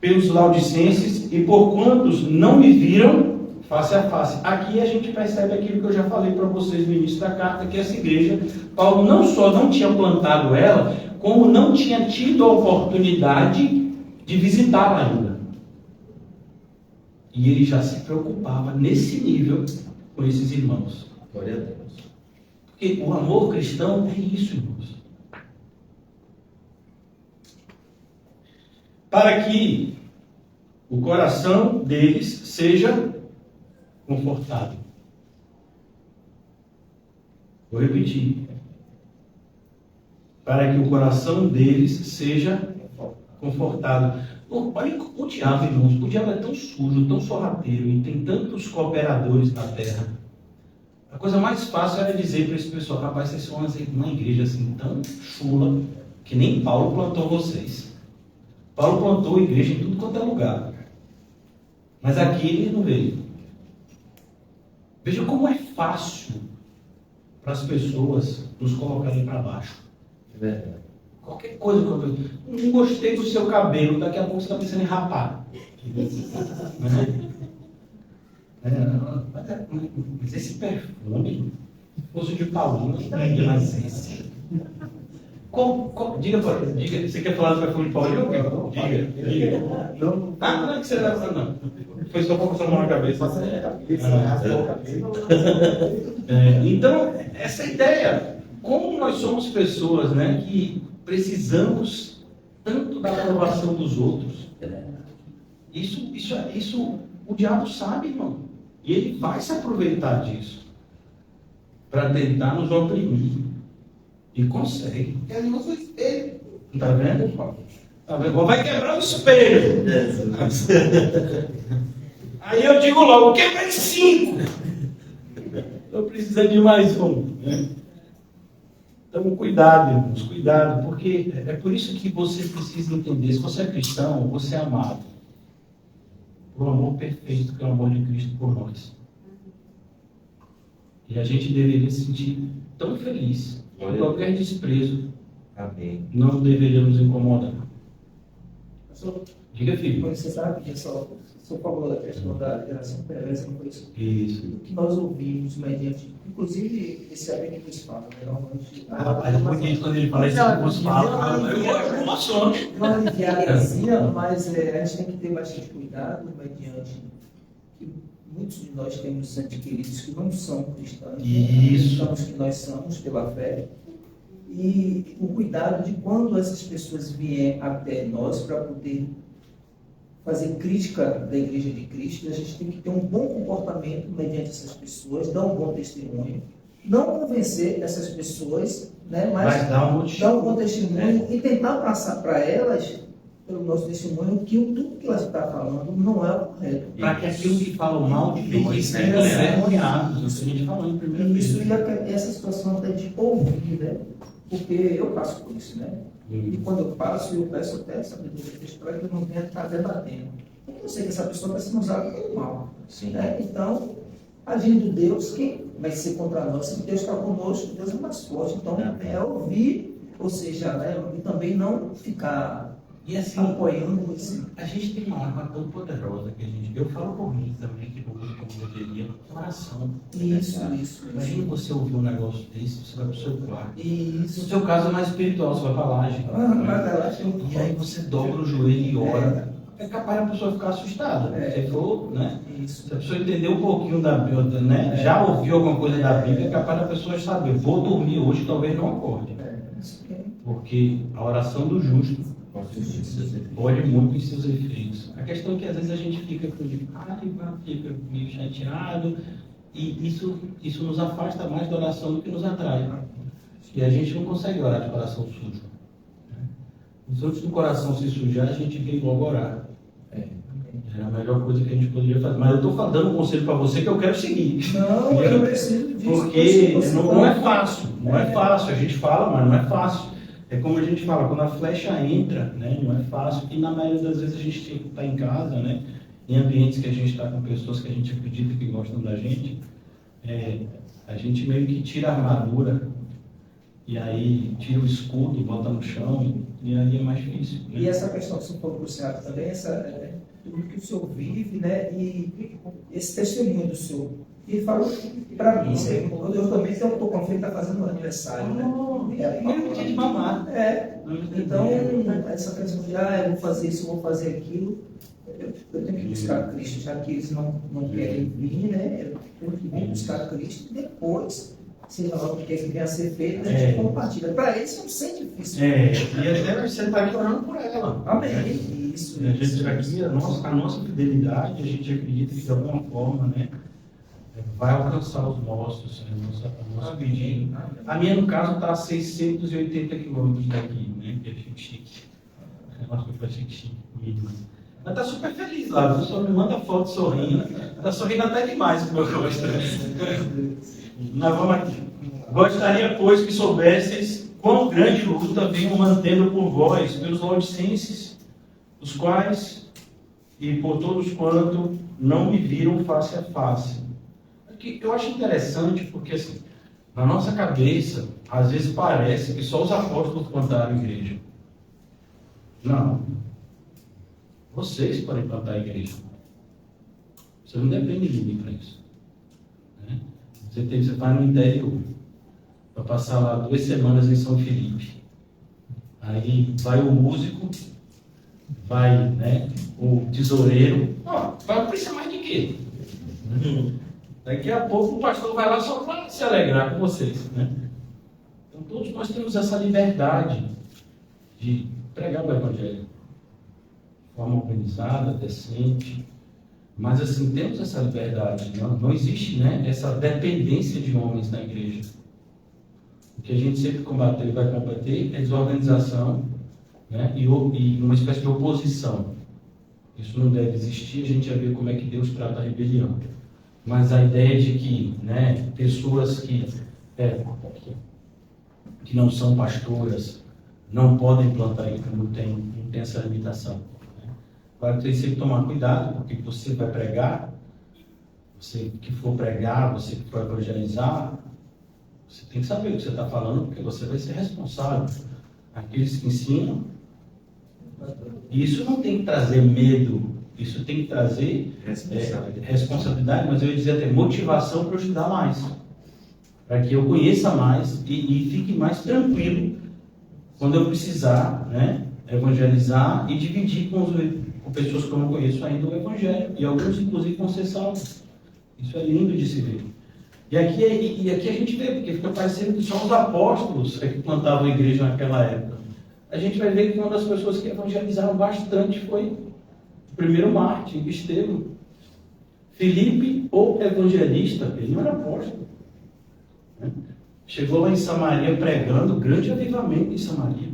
Speaker 1: Pelos Laodicenses, e por quantos não me viram, face a face. Aqui a gente percebe aquilo que eu já falei para vocês no início da carta, que essa igreja, Paulo não só não tinha plantado ela, como não tinha tido a oportunidade de visitá-la ainda. E ele já se preocupava nesse nível com esses irmãos.
Speaker 2: Glória a Deus.
Speaker 1: Porque o amor cristão é isso, irmãos. Para que o coração deles seja confortado. Vou repetir. Para que o coração deles seja confortado. Olha o diabo, irmãos. O diabo é tão sujo, tão sorrateiro e tem tantos cooperadores na terra. A coisa mais fácil era dizer para esse pessoal: rapaz, vocês são uma igreja assim tão chula que nem Paulo plantou vocês. Paulo plantou igreja em tudo quanto é lugar. Mas aqui ele não veio. Veja como é fácil para as pessoas nos colocarem para baixo.
Speaker 2: É verdade.
Speaker 1: Qualquer coisa que eu vejo. Não gostei do seu cabelo, daqui a pouco você está pensando em rapar. Mas esse perfume, se fosse de Paulinho, não daria mais esse. Diga, você quer falar do perfume de Paulinho? Diga. Não é que você vai falar, não. Foi só para passar a mão na cabeça. Então, essa ideia, como nós somos pessoas, né, que precisamos tanto da aprovação dos outros, isso o diabo sabe, irmão. E ele vai se aproveitar disso para tentar nos oprimir. E consegue. Porque ali usa o espelho. Está vendo, Paulo? Tá vendo? Vai quebrar o espelho. Aí eu digo logo, quebrei 5. Estou precisando de mais um. Né? Então, cuidado, irmãos, cuidado, porque é por isso que você precisa entender, se você é cristão, você é amado. Por um amor perfeito, que é o amor de Cristo por nós. E a gente deveria se sentir tão feliz. Qualquer desprezo,
Speaker 2: amém,
Speaker 1: não deveria nos incomodar. Diga, filho.
Speaker 5: Quando você sabe que só falou da questão da geração perversa, não foi isso?
Speaker 1: Isso.
Speaker 5: O que nós ouvimos mediante, inclusive esse amigo que nos fala, né? Normalmente.
Speaker 1: Rapaz, é bonito quando ele fala isso, você fala. Eu emociono.
Speaker 5: Não aliviadazinha, mas a gente tem que ter bastante cuidado mediante que muitos de nós temos entes queridos que não são cristãos.
Speaker 1: Isso.
Speaker 5: Cristãos que nós somos pela fé. E o cuidado de quando essas pessoas vierem até nós para poder fazer crítica da Igreja de Cristo, a gente tem que ter um bom comportamento mediante essas pessoas, dar um bom testemunho, não convencer essas pessoas, né, mas
Speaker 1: dar um
Speaker 5: bom testemunho e tentar passar para elas, pelo nosso testemunho, que tudo que elas estão falando não é o correto.
Speaker 1: Para que aquilo que falam mal de nós seja vergonhado. Isso a gente falou em primeira vez.
Speaker 5: Isso, e essa situação até de ouvir, né? Porque eu passo por isso, né? E quando eu passo, eu peço até sabedoria para que eu não venha estar debatendo. Porque eu sei que essa pessoa está sendo usada pelo mal.
Speaker 2: sim,
Speaker 5: Né? Então, agindo Deus, quem vai ser contra nós? Se Deus está conosco, Deus é mais forte. Então, é ouvir, ou seja, né? E também não ficar
Speaker 1: assim,
Speaker 5: apoiando esse.
Speaker 1: A gente tem uma arma tão poderosa que eu falo por mim também, que não uso como deveria, oração.
Speaker 5: Isso.
Speaker 1: Imagina você ouvir um negócio desse, você vai para o seu quarto.
Speaker 5: Isso.
Speaker 1: No seu caso é mais espiritual, você vai para a laje. E aí você dobra o joelho e ora. É capaz a pessoa ficar assustada. Se for, né?
Speaker 5: Isso.
Speaker 1: Se a pessoa entender um pouquinho da Bíblia, né? Já ouviu alguma coisa da Bíblia, é capaz da pessoa saber. Vou dormir hoje, talvez não acorde. Porque a oração do justo pode muito em seus efeitos. A questão é que às vezes a gente fica com raiva, fica meio chateado, e isso nos afasta mais da oração do que nos atrai. E a gente não consegue orar de coração sujo. Antes do coração se sujar, a gente vem logo orar. É a melhor coisa que a gente poderia fazer. Mas eu estou dando um conselho para você que eu quero seguir.
Speaker 5: Não, eu preciso disso.
Speaker 1: Porque não é fácil. Não é fácil. A gente fala, mas não é fácil. É como a gente fala, quando a flecha entra, né, não é fácil. E na maioria das vezes a gente está em casa, né, em ambientes que a gente está com pessoas que a gente acredita que gostam da gente, a gente meio que tira a armadura e aí tira o escudo, bota no chão, e aí é mais difícil. Né?
Speaker 5: E essa questão que você falou para o Senhor também, tudo que o senhor vive, né? E esse testemunho do senhor. E ele falou para mim, eu também estou com a filha, está fazendo aniversário, né?
Speaker 1: Primeiro de mamar.
Speaker 5: Então, essa questão de, eu vou fazer isso, eu vou fazer aquilo, eu tenho que buscar Cristo, já que eles não querem vir, né? Eu tenho que vir buscar Cristo e depois, seja lá o que venha a ser feito, a gente compartilha. Para eles não sente difícil.
Speaker 1: E até você está aqui orando por ela.
Speaker 5: Amém. Isso.
Speaker 1: A gente aqui, a nossa fidelidade, a gente acredita que de alguma forma, né, vai alcançar os nossos, né, nosso pedido. A minha, no caso, está a 680 quilômetros daqui, né, que é chique. Nossa, foi chique comigo. Mas está super feliz lá, só me manda foto sorrindo. Está sorrindo até demais, como eu gosto. Nós vamos aqui. Gostaria, pois, que soubesseis quão grande luta venho mantendo por vós, pelos laodicenses, os quais, e por todos quanto não me viram face a face. Eu acho interessante porque, assim, na nossa cabeça, às vezes parece que só os apóstolos plantaram a igreja. Não. Vocês podem plantar a igreja. Você não depende de mim para isso. Né? Você vai no interior. Vai passar lá 2 semanas em São Felipe. Aí vai o músico, vai, né, o tesoureiro. Vai precisar mais de quê? Daqui a pouco o pastor vai lá só para se alegrar com vocês. Né? Então todos nós temos essa liberdade de pregar o Evangelho de forma organizada, decente. Mas assim, temos essa liberdade. Não existe, né, essa dependência de homens na igreja. O que a gente sempre combateu e vai combater é desorganização, né, e uma espécie de oposição. Isso não deve existir, a gente já vê como é que Deus trata a rebelião. Mas a ideia de que, né, pessoas que não são pastoras não podem plantar, não tem essa limitação. Né? Agora tem que tomar cuidado, porque você vai pregar, você que for pregar, você que for evangelizar, você tem que saber o que você está falando, porque você vai ser responsável. Aqueles que ensinam, isso não tem que trazer medo. Isso tem que trazer responsabilidade, mas eu ia dizer até motivação para eu estudar mais. Para que eu conheça mais e fique mais tranquilo quando eu precisar, né, evangelizar e dividir com pessoas que eu não conheço ainda o Evangelho. E alguns, inclusive, vão ser salvos. Isso é lindo de se ver. E aqui a gente vê, porque fica parecendo que só os apóstolos que plantavam a igreja naquela época. A gente vai ver que uma das pessoas que evangelizaram bastante foi o primeiro mártir, Estevão. Filipe, o evangelista, ele não era apóstolo. Né? Chegou lá em Samaria pregando, grande avivamento em Samaria.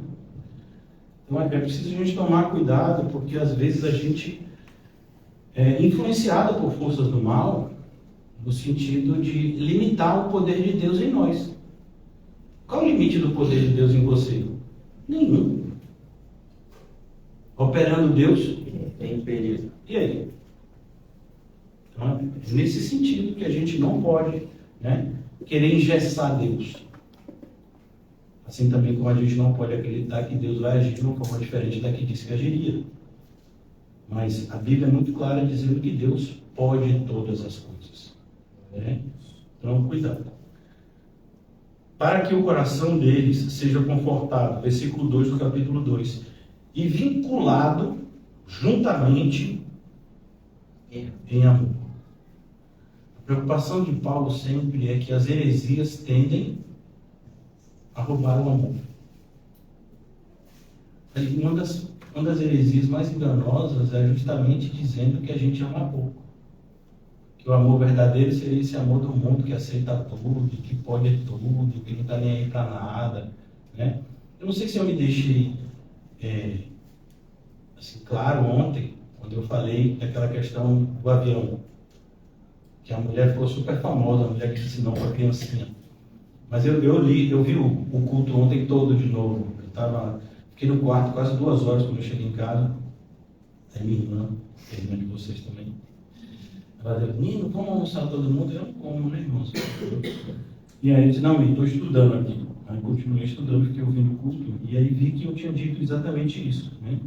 Speaker 1: Então é preciso a gente tomar cuidado, porque às vezes a gente é influenciado por forças do mal, no sentido de limitar o poder de Deus em nós. Qual é o limite do poder de Deus em você? Nenhum. Operando Deus
Speaker 2: é impedido.
Speaker 1: E aí? Então, é nesse sentido que a gente não pode, né, querer engessar Deus. Assim também como a gente não pode acreditar que Deus vai agir de uma forma diferente da que disse que agiria. Mas a Bíblia é muito clara dizendo que Deus pode todas as coisas. Né? Então, cuidado. Para que o coração deles seja confortado, versículo 2 do capítulo 2, e vinculado juntamente em amor. A preocupação de Paulo sempre é que as heresias tendem a roubar o amor. Uma das heresias mais enganosas é justamente dizendo que a gente ama pouco. Que o amor verdadeiro seria esse amor do mundo que aceita tudo, que pode tudo, que não está nem aí para nada. Né? Eu não sei se eu me deixei assim, claro ontem, quando eu falei daquela questão do avião. Que a mulher ficou super famosa, a mulher que ensinou para a criancinha. Mas eu vi o culto ontem todo de novo. Fiquei no quarto quase 2 horas quando eu cheguei em casa. Aí minha irmã de vocês também. Ela disse, menino, vamos almoçar todo mundo? Eu não como, né, irmão? E aí eu disse, não, estou estudando aqui. Aí continuei estudando, fiquei ouvindo o culto. E aí vi que eu tinha dito exatamente isso, né?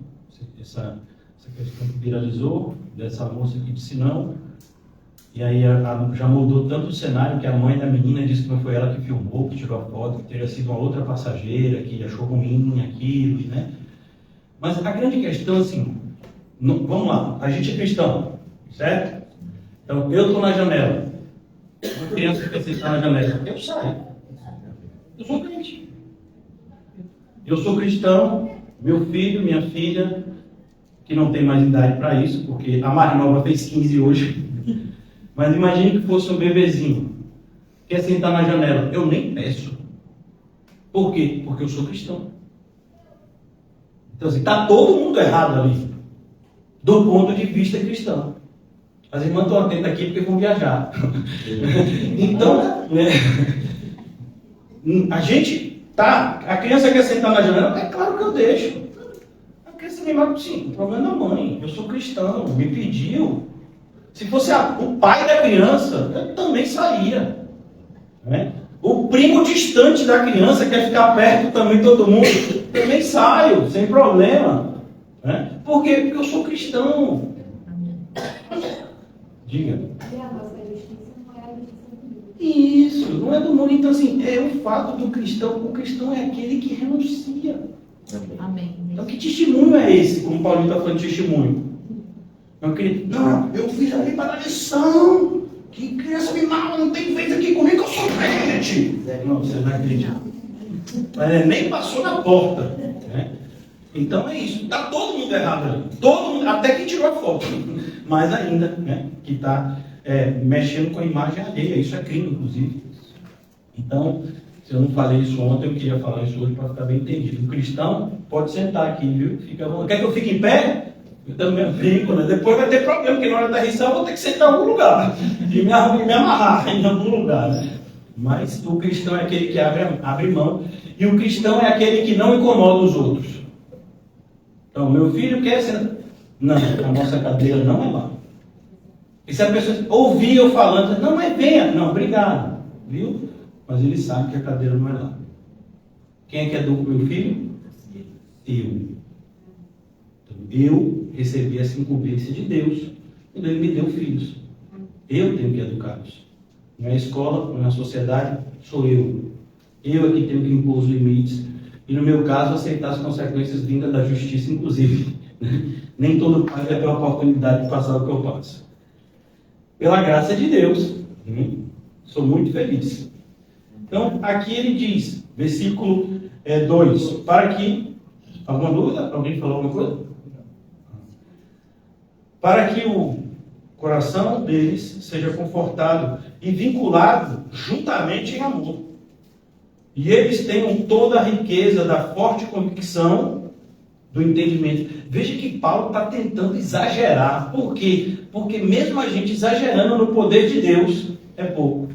Speaker 1: Essa essa questão que viralizou, dessa moça que disse não. E aí já mudou tanto o cenário que a mãe da menina disse que não foi ela que filmou, que tirou a foto, que teria sido uma outra passageira, que achou ruim aquilo, né? Mas a grande questão, assim, vamos lá, a gente é cristão, certo? Então, eu estou na janela, uma criança que está na janela, eu saio. Eu sou crente. Eu sou cristão, meu filho, minha filha, que não tem mais idade para isso, porque a mais nova fez 15 hoje, mas imagine que fosse um bebezinho, quer sentar na janela, eu nem peço. Por quê? Porque eu sou cristão. Então, assim, está todo mundo errado ali, do ponto de vista cristão. As irmãs estão atentas aqui porque vão viajar. Então, a gente tá, a criança quer sentar na janela, é claro que eu deixo. A criança me mata, sim, o problema é da mãe. Eu sou cristão, me pediu. Se fosse o pai da criança, eu também saía. Né? O primo distante da criança quer ficar perto também, todo mundo, também saio, sem problema. Né? Por quê? Porque eu sou cristão. Diga.
Speaker 4: E a nossa justiça não é a justiça do mundo.
Speaker 1: Isso, não é do mundo. Então, assim, é o fato do cristão. O cristão é aquele que renuncia.
Speaker 3: Amém.
Speaker 1: Então, que testemunho é esse? Como o Paulinho está falando de testemunho. Não, eu fiz ali para a lição. Que criança mimada, não tem vez aqui comigo, eu sou crente. Não, você não acredita. Mas nem passou na porta. Né? Então é isso. Está todo mundo errado ali. Todo mundo, até quem tirou a foto. Mas ainda, né? Que está mexendo com a imagem alheia. Isso é crime, inclusive. Então, se eu não falei isso ontem, eu queria falar isso hoje para ficar bem entendido. O cristão pode sentar aqui, viu? Quer que eu fique em pé? Eu também brinco, né? Depois vai ter problema, porque na hora da lição eu vou ter que sentar em algum lugar. E me amarrar em algum lugar. Né? Mas o cristão é aquele que abre mão. E o cristão é aquele que não incomoda os outros. Então, meu filho quer sentar. Não, a nossa cadeira não é lá. E se a pessoa ouvir eu falando, não, mas venha. Não, obrigado. Viu? Mas ele sabe que a cadeira não é lá. Quem é que educa o meu filho? Eu. Então, eu recebi essa incumbência de Deus quando Ele me deu filhos. Eu tenho que educá-los. Não é a escola, não é a sociedade, sou eu. Eu é que tenho que impor os limites. E no meu caso, aceitar as consequências vindas da justiça, inclusive. Nem todo pai vai ter a oportunidade de passar o que eu passo. Pela graça de Deus, sou muito feliz. Então, aqui ele diz, versículo 2, para que... Alguma dúvida? Alguém falou alguma coisa? Para que o coração deles seja confortado e vinculado juntamente em amor. E eles tenham toda a riqueza da forte convicção do entendimento. Veja que Paulo está tentando exagerar. Por quê? Porque mesmo a gente exagerando no poder de Deus, é pouco.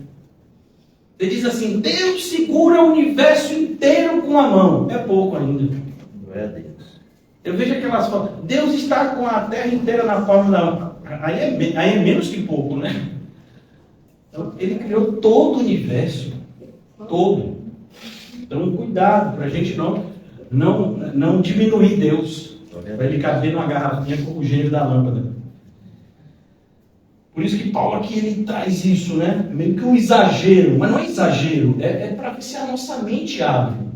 Speaker 1: Ele diz assim, Deus segura o universo inteiro com a mão. É pouco ainda.
Speaker 2: Glória a Deus.
Speaker 1: Eu vejo aquelas fotos. Deus está com a terra inteira na palma da mão. Aí é menos que pouco, né? Então, ele criou todo o universo. Todo. Então, cuidado para a gente não diminuir Deus. Para ele caber numa garrafinha como o gênio da lâmpada. Por isso que Paulo aqui ele traz isso, né? Meio que um exagero. Mas não é exagero. É para ver se a nossa mente abre.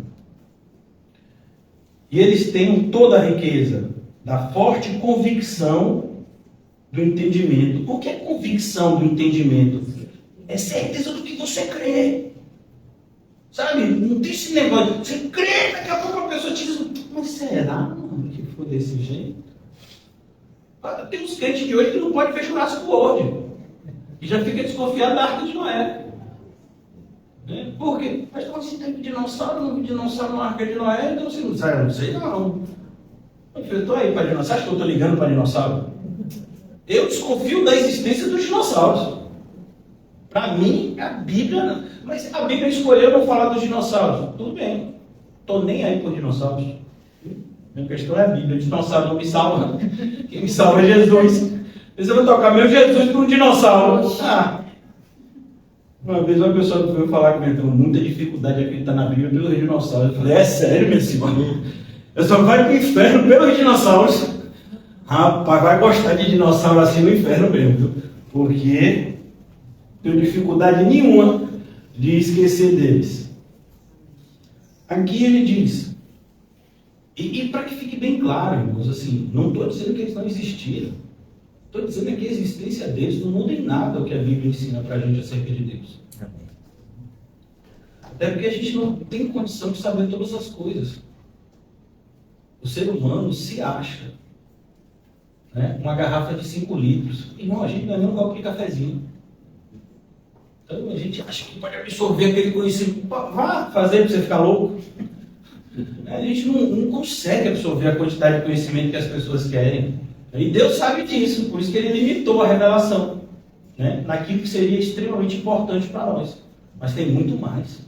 Speaker 1: E eles têm toda a riqueza da forte convicção do entendimento. O que é convicção do entendimento? É certeza do que você crê. Sabe? Não tem esse negócio. Você crê, daqui a pouco a pessoa te diz, mas será, mano, que foi desse jeito? Tem uns crentes de hoje que não pode ver Jurassic World. E já fica desconfiado da Arca de Noé. Por quê? Mas como assim tem dinossauro? Não vi dinossauro na Arca de Noé, então você não sabe, eu não sei não. Eu estou aí para dinossauro. Você acha que eu estou ligando para dinossauro? Eu desconfio da existência dos dinossauros. Para mim, a Bíblia... Mas a Bíblia escolheu não falar dos dinossauros. Tudo bem. Estou nem aí por dinossauros. Minha questão é a Bíblia. O dinossauro não me salva. Quem me salva é Jesus. Mas eu vou tocar meu Jesus para um dinossauro. Uma vez uma pessoa veio falar comigo, eu tenho muita dificuldade de acreditar na Bíblia pelos dinossauros. Eu falei, é sério, meu senhor? Eu só vai para o inferno pelos dinossauros. Rapaz, vai gostar de dinossauro assim no inferno mesmo, viu? Porque não tenho dificuldade nenhuma de esquecer deles. Aqui ele diz, e para que fique bem claro, irmãos, assim, não estou dizendo que eles não existiram. Estou dizendo que a existência deles não muda em nada o que a Bíblia ensina para a gente acerca de Deus. Até porque a gente não tem condição de saber todas as coisas. O ser humano se acha, né? Uma garrafa de 5 litros. Irmão, a gente não é nem um copo de cafezinho. Então a gente acha que pode absorver aquele conhecimento. Vá fazer para você ficar louco. A gente não consegue absorver a quantidade de conhecimento que as pessoas querem. E Deus sabe disso, por isso que Ele limitou a revelação, né, naquilo que seria extremamente importante para nós. Mas tem muito mais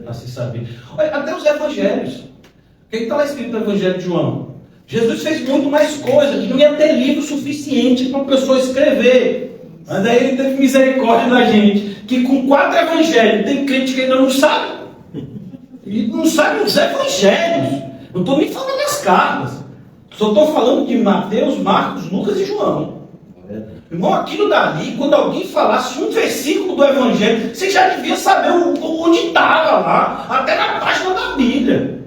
Speaker 1: a se saber. Olha, até os evangelhos. O que está lá escrito no Evangelho de João? Jesus fez muito mais coisas, que não ia ter livro suficiente para uma pessoa escrever. Mas aí Ele teve misericórdia da gente, que com 4 evangelhos tem crente que ainda não sabe. E não sabe os evangelhos. Não estou nem falando das cartas. Só estou falando de Mateus, Marcos, Lucas e João. Irmão, aquilo dali, quando alguém falasse um versículo do Evangelho, você já devia saber onde estava lá, até na página da Bíblia.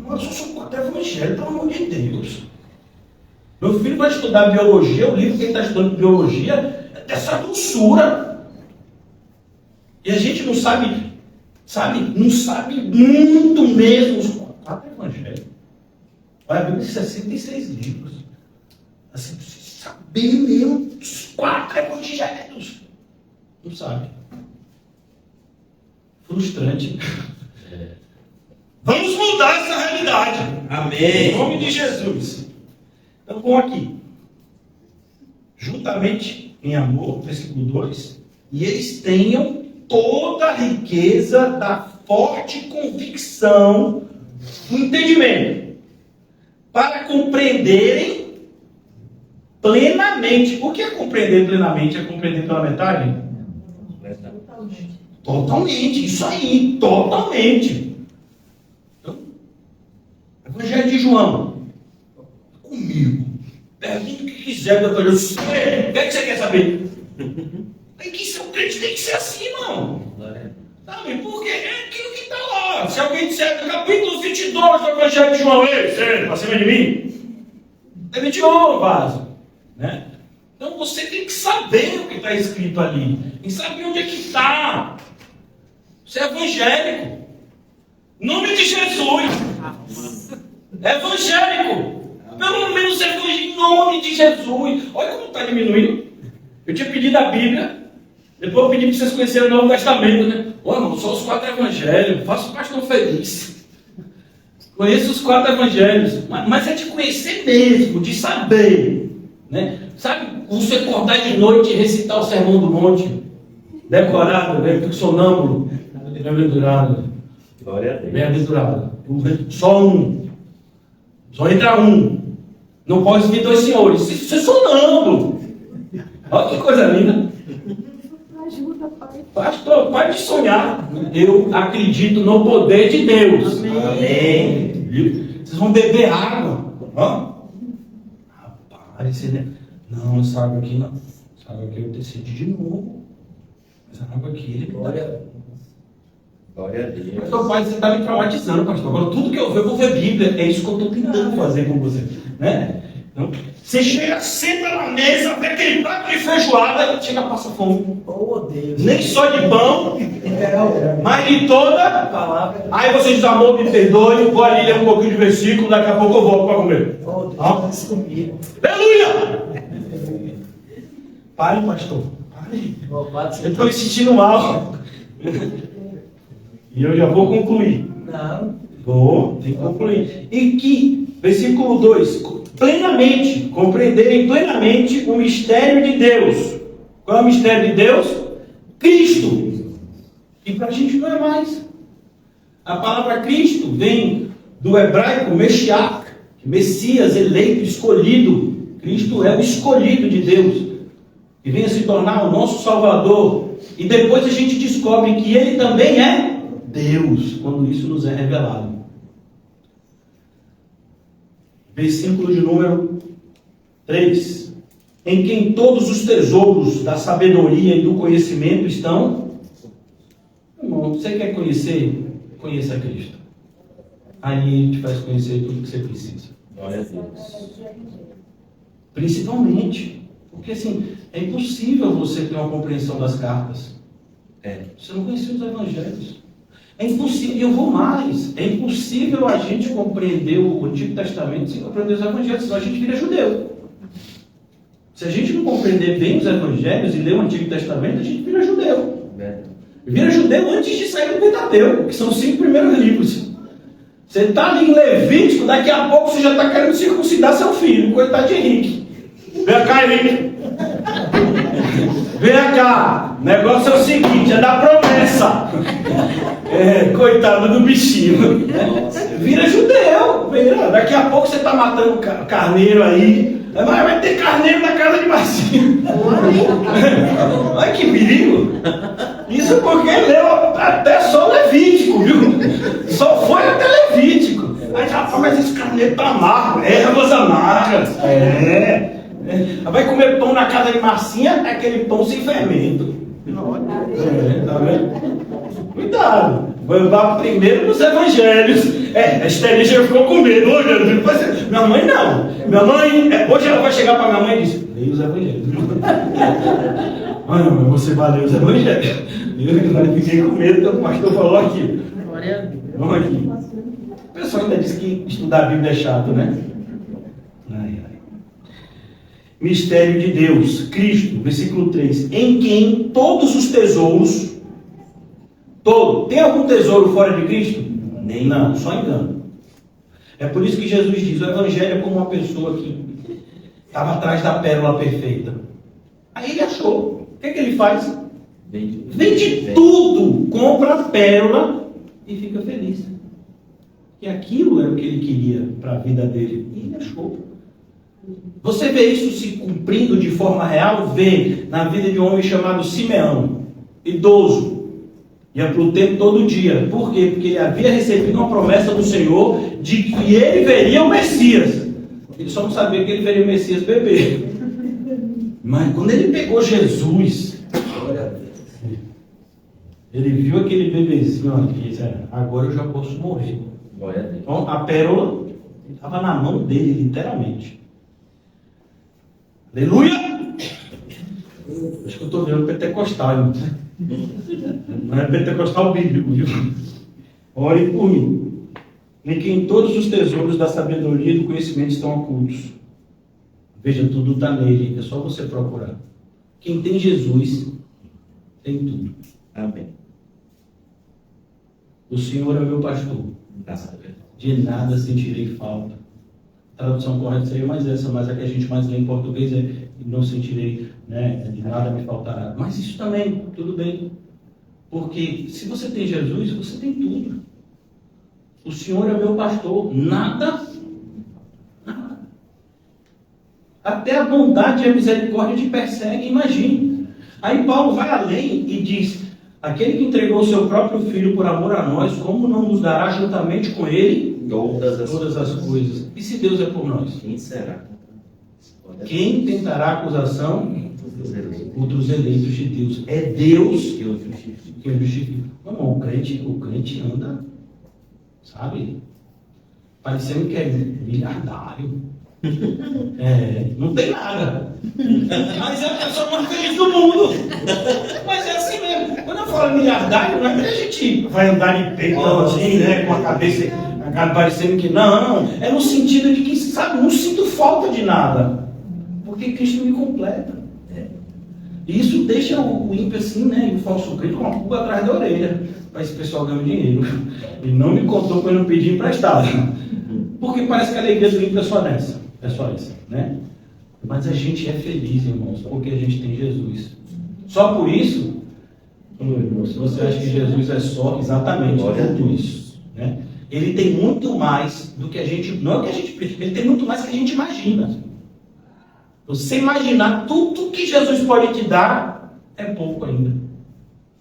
Speaker 1: Mas só são 4 evangelhos, pelo amor de Deus. Meu filho vai estudar biologia, o livro que ele está estudando biologia é dessa grossura. E a gente não sabe, não sabe muito mesmo os 4 evangelhos. Olha, a Bíblia tem 66 livros. Assim, você saber mesmo os 4 evangelhos. Não sabe. Frustrante. Vamos mudar essa realidade. Amém. Em nome de Jesus. Então, vamos aqui. Juntamente em amor, versículo 2. E eles tenham toda a riqueza da forte convicção do entendimento, para compreenderem plenamente. O que é compreender plenamente? É compreender pela metade? Totalmente. Isso aí, totalmente. Então, Evangelho de João. Comigo. Pergunta o que quiser do Evangelho. O que é que você quer saber? Tem que ser um crente, tem que ser assim, irmão. Sabe? Porque é aquilo que está lá. Se alguém disser capítulo 22 do Evangelho de João, ei, sério, para cima de mim, deve de ouro, vaso. Né? Então você tem que saber o que está escrito ali. Tem que saber onde é que está. Você é evangélico. Em nome de Jesus. É evangélico. Pelo menos evangélico em nome de Jesus. Olha como está diminuindo. Eu tinha pedido a Bíblia. Depois eu pedi para vocês conhecerem o Novo Testamento, né? Ô, irmão, só os 4 evangelhos. Faço o pastor feliz. Conheço os 4 evangelhos. Mas é de conhecer mesmo, de saber. Né? Sabe, você acordar de noite e recitar o Sermão do Monte. Decorado, né? Sonâmbulo. Bem-aventurado.
Speaker 2: Glória a Deus.
Speaker 1: Bem-aventurado. Só um. Só entra um. Não pode vir 2 senhores. Isso é sonâmbulo. Olha que coisa linda.
Speaker 4: Ajuda, pai.
Speaker 1: Pastor, pare de sonhar. Eu acredito no poder de Deus. Amém. Viu? Vocês vão beber água. Ó. Rapaz, não, essa água aqui não. Essa água aqui eu decidi de novo. Essa água aqui, ele
Speaker 2: Glória a Deus.
Speaker 1: Pastor, pai, você está me traumatizando, pastor. Agora tudo que eu ver, eu vou ver Bíblia. É isso que eu estou tentando fazer com você. Né? Então, você chega, senta na mesa, vê aquele prato de feijoada e chega, passa fome.
Speaker 5: Oh, Deus.
Speaker 1: Nem só de pão, mas de toda palavra. Aí você diz, amor, me perdoe, vou ali ler um pouquinho de versículo, daqui a pouco eu volto para comer.
Speaker 5: Oh, Deus, isso comigo.
Speaker 1: Aleluia! Pare, pastor. Pare. Eu estou me sentindo mal. E eu já vou concluir.
Speaker 5: Não.
Speaker 1: Tem que concluir. E que, versículo 2, plenamente, compreenderem plenamente o mistério de Deus. Qual é o mistério de Deus? Cristo. E para a gente não é mais. A palavra Cristo vem do hebraico Meshiach, Messias, eleito, escolhido. Cristo é o escolhido de Deus, que vem a se tornar o nosso Salvador. E depois a gente descobre que Ele também é Deus, quando isso nos é revelado. Versículo de número 3. Em quem todos os tesouros da sabedoria e do conhecimento estão. Irmão, você quer conhecer? Conheça Cristo. Aí te faz conhecer tudo que você precisa.
Speaker 2: Glória a Deus.
Speaker 1: Principalmente. Porque assim, é impossível você ter uma compreensão das cartas. Você não conhecia os evangelhos. É impossível, e eu vou mais. É impossível a gente compreender o Antigo Testamento sem compreender os evangelhos, senão a gente vira judeu. Se a gente não compreender bem os evangelhos e ler o Antigo Testamento, a gente vira judeu. Vira judeu antes de sair do Pentateuco, que são os 5 primeiros livros. Você está ali em Levítico, daqui a pouco você já está querendo circuncidar seu filho, coitado de Henrique. Vem cá, Henrique. Vem cá. O negócio é o seguinte, é da promessa. Coitado do bichinho. Vira judeu. Vira. Daqui a pouco você está matando carneiro aí. Mas vai ter carneiro na casa de Marcinho. Olha que perigo. Isso porque leu até só Levítico, viu? Só foi até Levítico. Aí rapaz, mas esse carneiro tá amargo. Ervas amargas. Vai comer pão na casa de Marcinha, é aquele pão sem fermento. Tá vendo? Cuidado. Vamos primeiro nos evangelhos. A Estelinha já ficou com medo. Minha mãe não. Minha mãe, hoje ela vai chegar para minha mãe e diz: leia os evangelhos. Ai, mãe, você vai ler os evangelhos. Eu fiquei com medo quando o pastor falou aqui. Vamos aqui. O pessoal ainda diz que estudar a Bíblia é chato, né? Mistério de Deus, Cristo, versículo 3. Em quem todos os tesouros. Tem algum tesouro fora de Cristo? Nem não, só engano. É por isso que Jesus diz: o evangelho é como uma pessoa que estava atrás da pérola perfeita. Aí ele achou. O que ele faz? Vende tudo, compra a pérola e fica feliz. E aquilo era o que ele queria para a vida dele. E ele achou. Você vê isso se cumprindo de forma real? Vê na vida de um homem chamado Simeão, idoso. Ia para o templo todo dia. Por quê? Porque ele havia recebido uma promessa do Senhor de que ele veria o Messias. Ele só não sabia que ele veria o Messias bebê. Mas quando ele pegou Jesus, ele viu aquele bebezinho aqui e disse: agora eu já posso morrer. Então a pérola estava na mão dele, literalmente. Aleluia! Acho que eu estou vendo pentecostal. Não é pentecostal bíblico, viu? Ore por mim. Em quem todos os tesouros da sabedoria e do conhecimento estão ocultos. Veja, tudo está nele. É só você procurar. Quem tem Jesus, tem tudo.
Speaker 2: Amém.
Speaker 1: O Senhor é meu pastor. De nada sentirei falta. A tradução correta seria mais essa, mas a que a gente mais lê em português é: não sentirei, né, de nada me faltará. Mas isso também, tudo bem. Porque se você tem Jesus, você tem tudo. O Senhor é meu pastor. Nada. Até a bondade e a misericórdia te perseguem, imagine. Aí Paulo vai além e diz: aquele que entregou o seu próprio filho por amor a nós, como não nos dará juntamente com ele todas as coisas? E se Deus é por nós?
Speaker 2: Quem será?
Speaker 1: Quem tentará acusação contra os eleitos de Deus? É Deus que o justifica. Não, o crente anda, sabe, parecendo que é miliardário. Não tem nada. Mas é a pessoa mais feliz do mundo. Mas é assim mesmo. Quando eu falo miliardário, não é que a gente vai andar de peitão assim, né, com a cabeça parecendo que não. É no sentido de que, sabe, não sinto falta de nada, porque Cristo me completa. E isso deixa o ímpio assim, né, e o falso crente com a pulga atrás da orelha. Mas esse pessoal ganha dinheiro. E não me contou quando eu pedi emprestado. Porque parece que a alegria do ímpio é só essa. É só isso, né? Mas a gente é feliz, irmãos, porque a gente tem Jesus. Só por isso, se você acha que Jesus é só, exatamente, tudo isso, né? Ele tem muito mais do que a gente, não é o que a gente precisa, ele tem muito mais do que a gente imagina. Você imaginar tudo que Jesus pode te dar, é pouco ainda.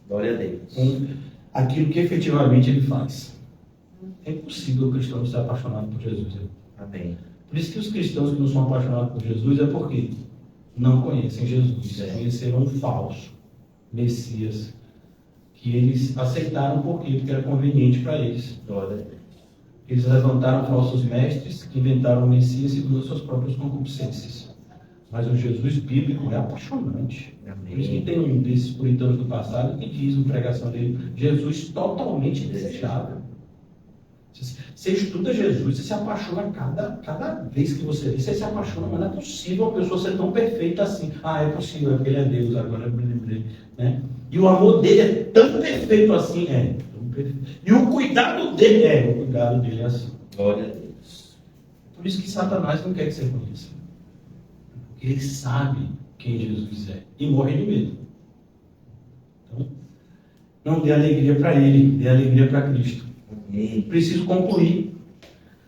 Speaker 2: Glória a Deus.
Speaker 1: Com aquilo que efetivamente ele faz. É impossível o cristão ser apaixonado por Jesus.
Speaker 2: Amém.
Speaker 1: Por isso que os cristãos que não são apaixonados por Jesus é porque não conhecem Jesus, conheceram um falso Messias, que eles aceitaram por quê? Porque era conveniente para eles. Eles levantaram falsos mestres que inventaram o Messias segundo as suas próprias concupiscências. Mas o Jesus bíblico é apaixonante. Por isso que tem um desses puritanos do passado que diz na pregação dele, Jesus totalmente desejável. Você estuda Jesus, você se apaixona cada vez que você vê, você se apaixona, mas não é possível uma pessoa ser tão perfeita assim. É possível, é porque ele é Deus, agora eu me lembrei. Né? E o amor dele é tão perfeito assim, tão perfeito. E o cuidado dele é assim.
Speaker 2: Glória a Deus.
Speaker 1: Por isso que Satanás não quer que você conheça. Porque ele sabe quem Jesus é e morre de medo. Então, não dê alegria para ele, dê alegria para Cristo. Preciso concluir.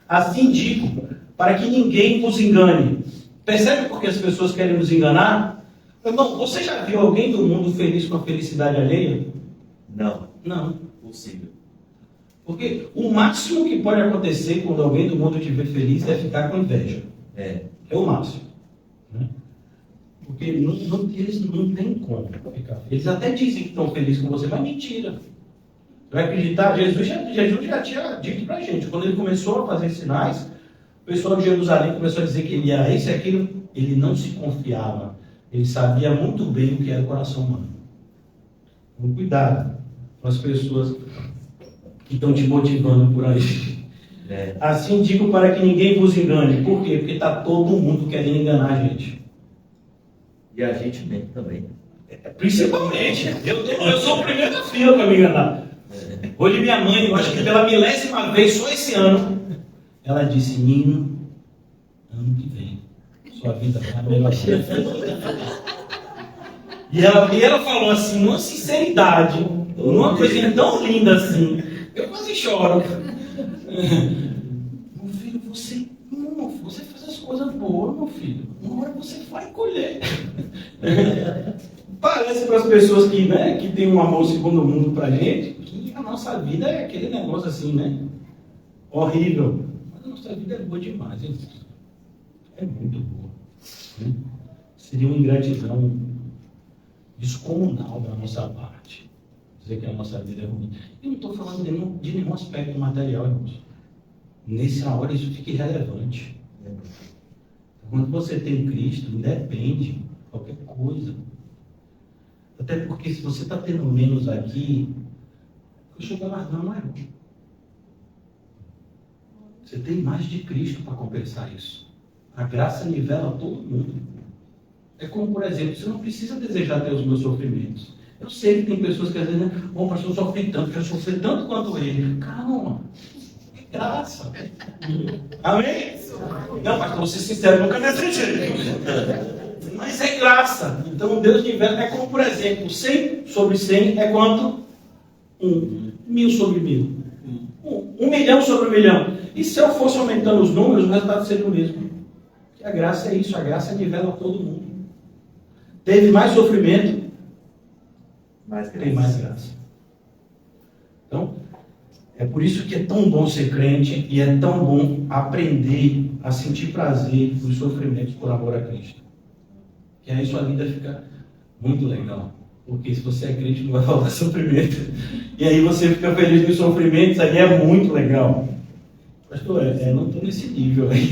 Speaker 1: Assim digo, para que ninguém vos engane. Percebe por que as pessoas querem nos enganar? Irmão, você já viu alguém do mundo feliz com a felicidade alheia?
Speaker 2: Não.
Speaker 1: Não.
Speaker 2: Possível.
Speaker 1: Porque o máximo que pode acontecer quando alguém do mundo te vê feliz é ficar com inveja. É o máximo. Né? Porque eles não têm como ficar felizes. Eles até dizem que estão felizes com você, mas mentira. Vai acreditar? Jesus já tinha dito pra gente. Quando ele começou a fazer sinais, o pessoal de Jerusalém começou a dizer que ele era isso e aquilo. Ele não se confiava. Ele sabia muito bem o que era o coração humano. Então, cuidado com as pessoas que estão te motivando por aí. Assim digo para que ninguém vos engane. Por quê? Porque está todo mundo querendo enganar a gente.
Speaker 2: E a gente mesmo também.
Speaker 1: Principalmente. Eu sou o primeiro da fila para me enganar. Hoje minha mãe, eu acho que pela 1000ª vez, só esse ano, ela disse, Nino, ano que vem, sua vida vai melhor. E ela falou assim, numa sinceridade, numa coisinha tão linda assim, eu quase choro. Meu filho, você faz as coisas boas, meu filho. Uma hora você vai colher. Parece para as pessoas que tem um amor segundo o mundo pra gente, que a nossa vida é aquele negócio assim, né? Horrível. Mas a nossa vida é boa demais, hein? É muito boa. Né? Seria uma ingratidão descomunal da nossa parte dizer que a nossa vida é ruim. Eu não estou falando de nenhum aspecto material, irmãos. Nessa hora isso fica irrelevante. Quando você tem Cristo, independe de qualquer coisa. Até porque se você está tendo menos aqui, o que eu não é bom. Você tem mais de Cristo para compensar isso. A graça nivela todo mundo. É como, por exemplo, você não precisa desejar ter os meus sofrimentos. Eu sei que tem pessoas que às vezes, pastor, eu sofri tanto, quero sofrer tanto quanto ele. Calma. É graça. Amém? Não, pastor, vou ser sincero, nunca desejei. Mas é graça. Então Deus nivela, é como, por exemplo, 100 sobre 100 é quanto? 1.000 sobre 1.000. 1 milhão sobre 1 milhão. E se eu fosse aumentando os números, o resultado seria o mesmo. Porque a graça é isso, a graça nivela todo mundo. Teve mais sofrimento, tem mais graça. Então, é por isso que é tão bom ser crente e é tão bom aprender a sentir prazer nos sofrimentos por amor a Cristo. Que aí sua vida fica muito legal. Porque se você é crente não vai faltar sofrimento. E aí você fica feliz nos sofrimentos, aí é muito legal. Pastor, não estou nesse nível aí.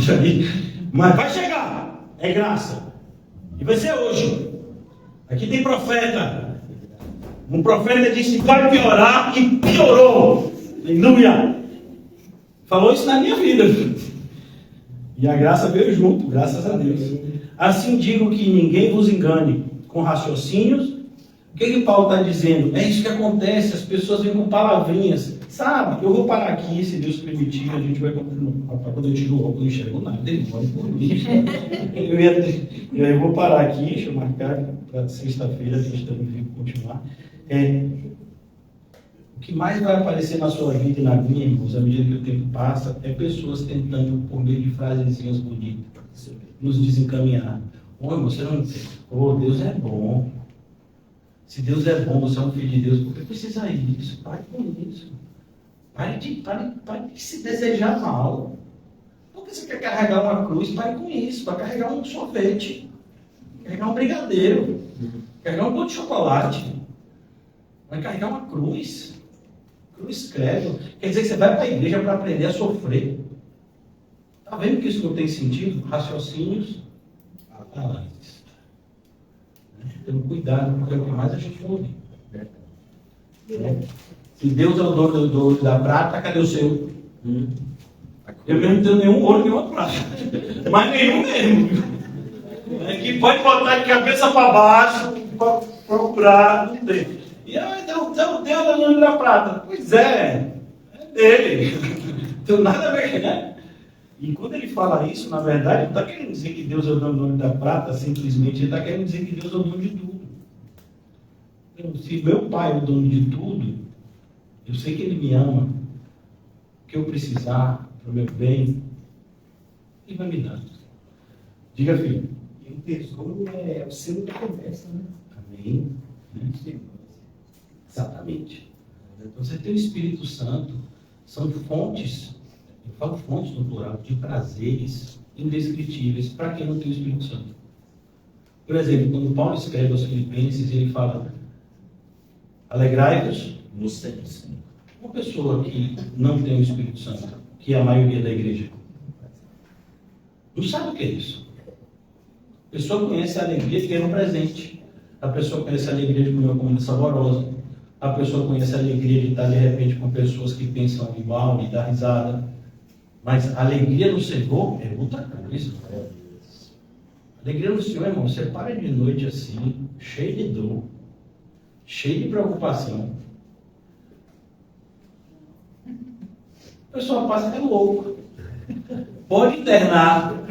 Speaker 1: Mas vai chegar. É graça. E vai ser hoje. Aqui tem profeta. Um profeta disse que vai piorar e piorou. Aleluia. Falou isso na minha vida. E a graça veio junto, graças a Deus. Assim digo que ninguém vos engane com raciocínios. O que Paulo está dizendo? É isso que acontece, as pessoas vêm com palavrinhas. Sabe, eu vou parar aqui, se Deus permitir, a gente vai continuar. Quando eu tiro o óculos, não enxergo nada, ele pode por mim. Eu vou parar aqui, deixa eu marcar para sexta-feira, a gente também vai continuar. O que mais vai aparecer na sua vida e na minha, irmãos, à medida que o tempo passa, é pessoas tentando, por meio de frasezinhas bonitas, nos desencaminhar. Irmão, você não... Deus é bom. Se Deus é bom, você é um filho de Deus, por que precisa isso? Pare com isso. Pare de se desejar mal. Por que você quer carregar uma cruz? Pare com isso. Vai carregar um sorvete, carregar um brigadeiro, carregar um pão de chocolate. Vai carregar uma cruz. Cruz credo. Quer dizer que você vai para a igreja para aprender a sofrer. Está vendo que isso não tem sentido? Raciocínios alantes. Tendo cuidado, porque é o que mais a gente ouve. Se Deus é o dono do ouro e da prata, cadê o seu? Eu mesmo não tenho nenhum ouro, nenhuma prata. Mas nenhum mesmo. É que pode botar de cabeça para baixo para procurar, não tem. E Deus é o dono da prata. Pois é dele. Não tem nada a ver, né? E quando ele fala isso, na verdade, não está querendo dizer que Deus é o dono da prata, simplesmente, ele está querendo dizer que Deus é o dono de tudo. Então, se meu pai é o dono de tudo, eu sei que ele me ama, o que eu precisar, para o meu bem, ele vai me dar. Diga, filho.
Speaker 5: E o tesouro é o selo da promessa, né?
Speaker 1: Amém. Exatamente. Então, você tem o Espírito Santo, são fontes, eu falo fontes no plural, de prazeres indescritíveis para quem não tem o Espírito Santo. Por exemplo, quando Paulo escreve aos Filipenses, ele fala: alegrai-vos
Speaker 2: No Senhor.
Speaker 1: Uma pessoa que não tem o Espírito Santo, que é a maioria da igreja, não sabe o que é isso. A pessoa conhece a alegria de ter um presente. A pessoa conhece a alegria de comer uma comida saborosa. A pessoa conhece a alegria de estar de repente com pessoas que pensam igual e dar risada. Mas a alegria no Senhor é outra coisa. A alegria no Senhor, irmão, você para de noite assim, cheio de dor, cheio de preocupação. A pessoa passa, é louco. Pode internar,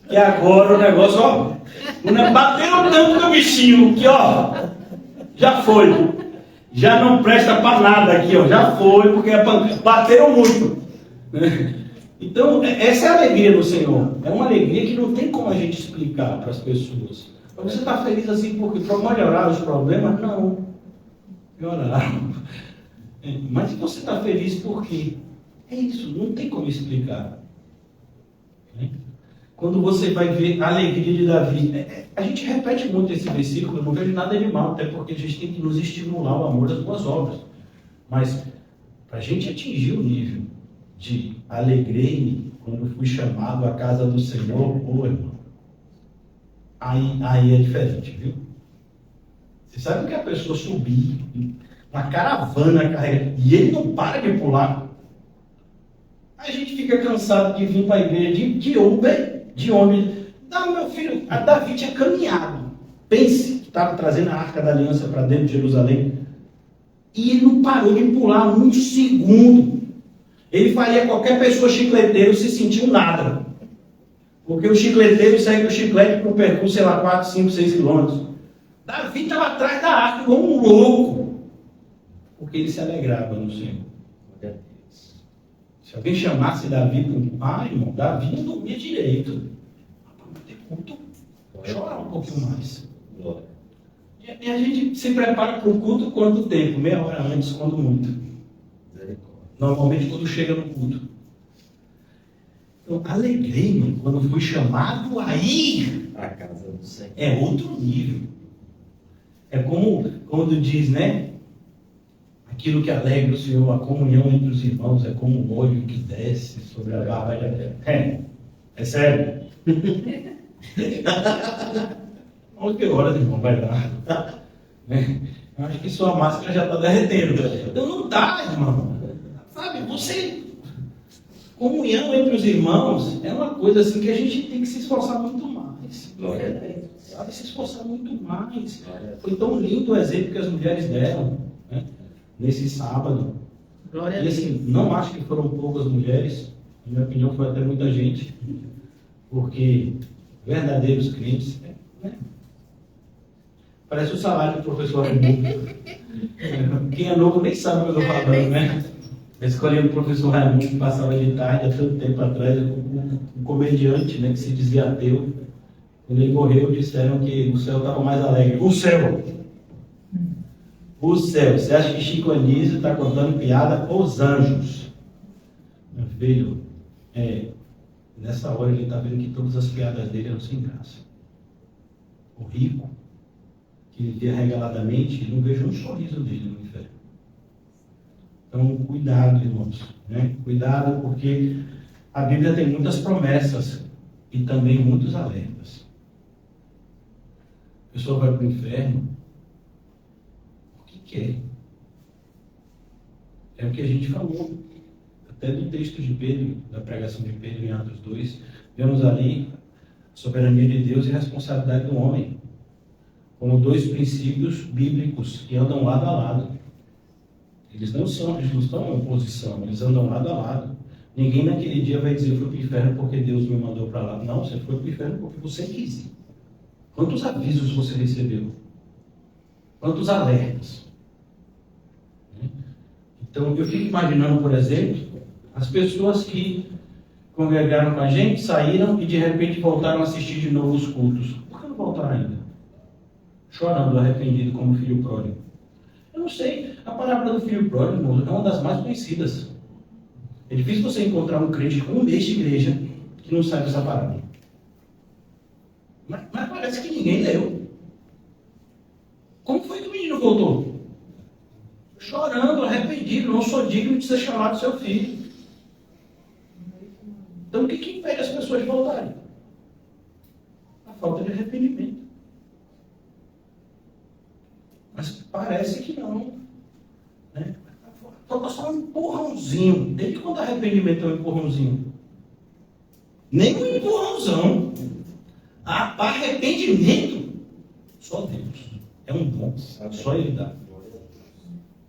Speaker 1: que agora o negócio, ó, bateram tanto no bichinho que, ó, já foi. Já não presta para nada aqui, ó, já foi, porque bateram muito. Então, essa é a alegria do Senhor. É uma alegria que não tem como a gente explicar para as pessoas. Mas você está feliz assim porque para melhorar os problemas? Não. Pioraram. Mas você está feliz por quê? É isso, não tem como explicar. Quando você vai ver a alegria de Davi, a gente repete muito esse versículo, eu não vejo nada de mal, até porque a gente tem que nos estimular o amor das boas obras. Mas, para a gente atingir o nível de alegrei-me quando fui chamado à casa do Senhor, irmão, aí é diferente, viu? Você sabe que a pessoa subir uma caravana carregada, e ele não para de pular. A gente fica cansado de vir para a igreja de Uber, de ônibus. Não, meu filho, a Davi tinha caminhado. Pense que estava trazendo a Arca da Aliança para dentro de Jerusalém. E ele não parou de pular um segundo. Ele faria qualquer pessoa chicleteiro se sentir um nada. Porque o chicleteiro segue o chiclete para um percurso, sei lá, 4, 5, 6 quilômetros. Davi estava atrás da arca como um louco. Porque ele se alegrava no Senhor. Se alguém chamasse Davi para irmão, Davi não dormia direito. Para ter culto, chorar um pouquinho mais. E a gente se prepara para o culto quanto tempo? Meia hora antes, quando muito. Normalmente quando chega no culto. Então, alegrei-me quando fui chamado a ir.
Speaker 2: A casa do Senhor.
Speaker 1: É outro nível. É como quando diz, né? Aquilo que alegra o Senhor, a comunhão entre os irmãos, é como um óleo que desce sobre a barba. É sério. Olha que horas, irmão, vai dar. Eu acho que sua máscara já está derretendo. Então não está, irmão. Sabe, comunhão entre os irmãos é uma coisa assim que a gente tem que se esforçar muito mais. Sabe, se esforçar muito mais. Foi tão lindo o exemplo que as mulheres deram, né? Nesse sábado.
Speaker 3: Glória a
Speaker 1: E
Speaker 3: Deus.
Speaker 1: assim, não acho que foram poucas mulheres, na minha opinião foi até muita gente, porque verdadeiros crentes, né? Parece o salário do professor Raimundo. Quem é novo nem sabe o que eu estou falando, né? Eu escolhi o professor Raimundo, que passava de tarde há tanto tempo atrás, um comediante, né, que se dizia ateu. Quando ele morreu, disseram que o céu estava mais alegre. O céu! O céu. Você acha que Chico Anísio está contando piada? Os anjos. Meu filho, Nessa hora ele está vendo que todas as piadas dele eram sem graça. O rico, que vivia regaladamente, ele não vejo um sorriso dele no inferno. Então, cuidado, irmãos. Né? Cuidado, porque a Bíblia tem muitas promessas e também muitos alertas. A pessoa vai para o inferno porque quer. É o que a gente falou. Até do texto de Pedro, da pregação de Pedro em Atos 2, vemos ali a soberania de Deus e a responsabilidade do homem, como dois princípios bíblicos que andam lado a lado. Eles não estão em oposição, eles andam lado a lado. Ninguém naquele dia vai dizer, eu fui para o inferno porque Deus me mandou para lá. Não, você foi para o inferno porque você quis ir. Quantos avisos você recebeu? Quantos alertas? Então, eu fico imaginando, por exemplo, as pessoas que congregaram com a gente, saíram e de repente voltaram a assistir de novo os cultos. Por que não voltaram ainda? Chorando, arrependido como filho pródigo. Eu não sei, a parábola do filho pródigo, irmão, é uma das mais conhecidas. É difícil você encontrar um crente com um mês de igreja que não sabe dessa parábola. Mas parece que ninguém leu. Como foi que o menino voltou? Chorando, arrependido, não sou digno de ser chamado seu filho. Então o que impede as pessoas de voltarem? A falta de arrependimento. Mas parece que não. Né? Falta só um empurrãozinho. Desde quando arrependimento é um empurrãozinho? Nem um empurrãozão. Arrependimento, só Deus. É um dom. Só Ele dá.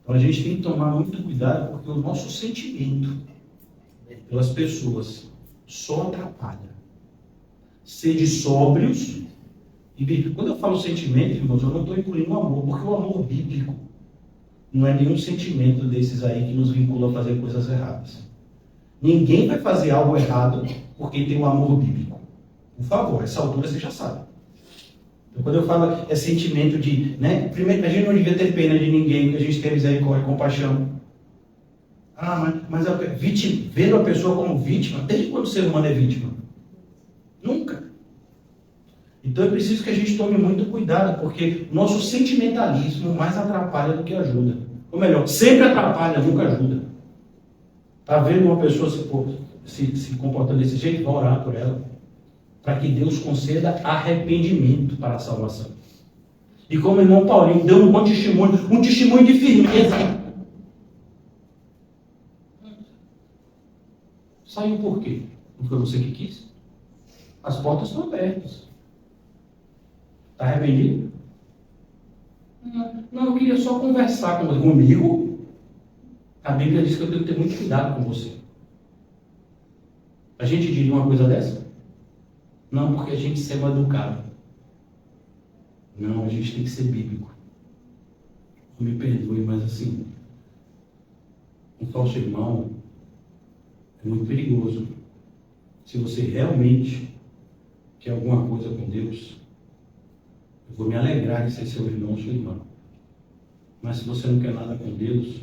Speaker 1: Então a gente tem que tomar muito cuidado, porque o nosso sentimento pelas pessoas só atrapalha. Sede sóbrios e bíblicos. Quando eu falo sentimento, irmãos, eu não estou incluindo o amor, porque o amor bíblico não é nenhum sentimento desses aí que nos vincula a fazer coisas erradas. Ninguém vai fazer algo errado porque tem um amor bíblico. Por favor, essa altura você já sabe. Então, quando eu falo é sentimento de, né? Primeiro, a gente não devia ter pena de ninguém, que a gente tem misericórdia e compaixão. Mas ver a pessoa como vítima, desde quando o ser humano é vítima? Nunca. Então é preciso que a gente tome muito cuidado, porque o nosso sentimentalismo mais atrapalha do que ajuda. Ou melhor, sempre atrapalha, nunca ajuda. Está vendo uma pessoa se comportando desse jeito? Vai orar por ela, para que Deus conceda arrependimento para a salvação. E como o irmão Paulinho deu um bom testemunho, um testemunho de firmeza. Saiu por quê? Não foi você que quis? As portas estão abertas. Está arrependido? Não, eu queria só conversar comigo. A Bíblia diz que eu tenho que ter muito cuidado com você. A gente diria uma coisa dessa? Não, porque a gente é mal educado. Não, a gente tem que ser bíblico. Me perdoe, mas assim, um falso irmão é muito perigoso. Se você realmente quer alguma coisa com Deus, eu vou me alegrar de ser seu irmão ou sua irmã. Mas se você não quer nada com Deus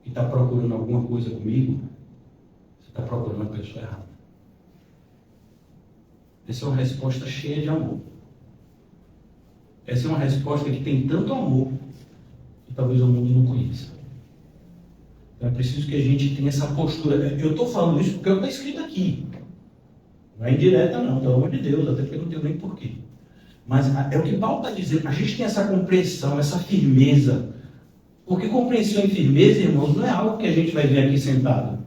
Speaker 1: e está procurando alguma coisa comigo, você está procurando a pessoa errada. Essa é uma resposta cheia de amor. Essa é uma resposta que tem tanto amor que talvez o mundo não conheça. Então é preciso que a gente tenha essa postura. Eu estou falando isso porque está escrito aqui. Não é indireta não, pelo amor de Deus, até porque eu não tenho nem porquê. Mas é o que Paulo está dizendo. A gente tem essa compreensão, essa firmeza. Porque compreensão e firmeza, irmãos, não é algo que a gente vai ver aqui sentado.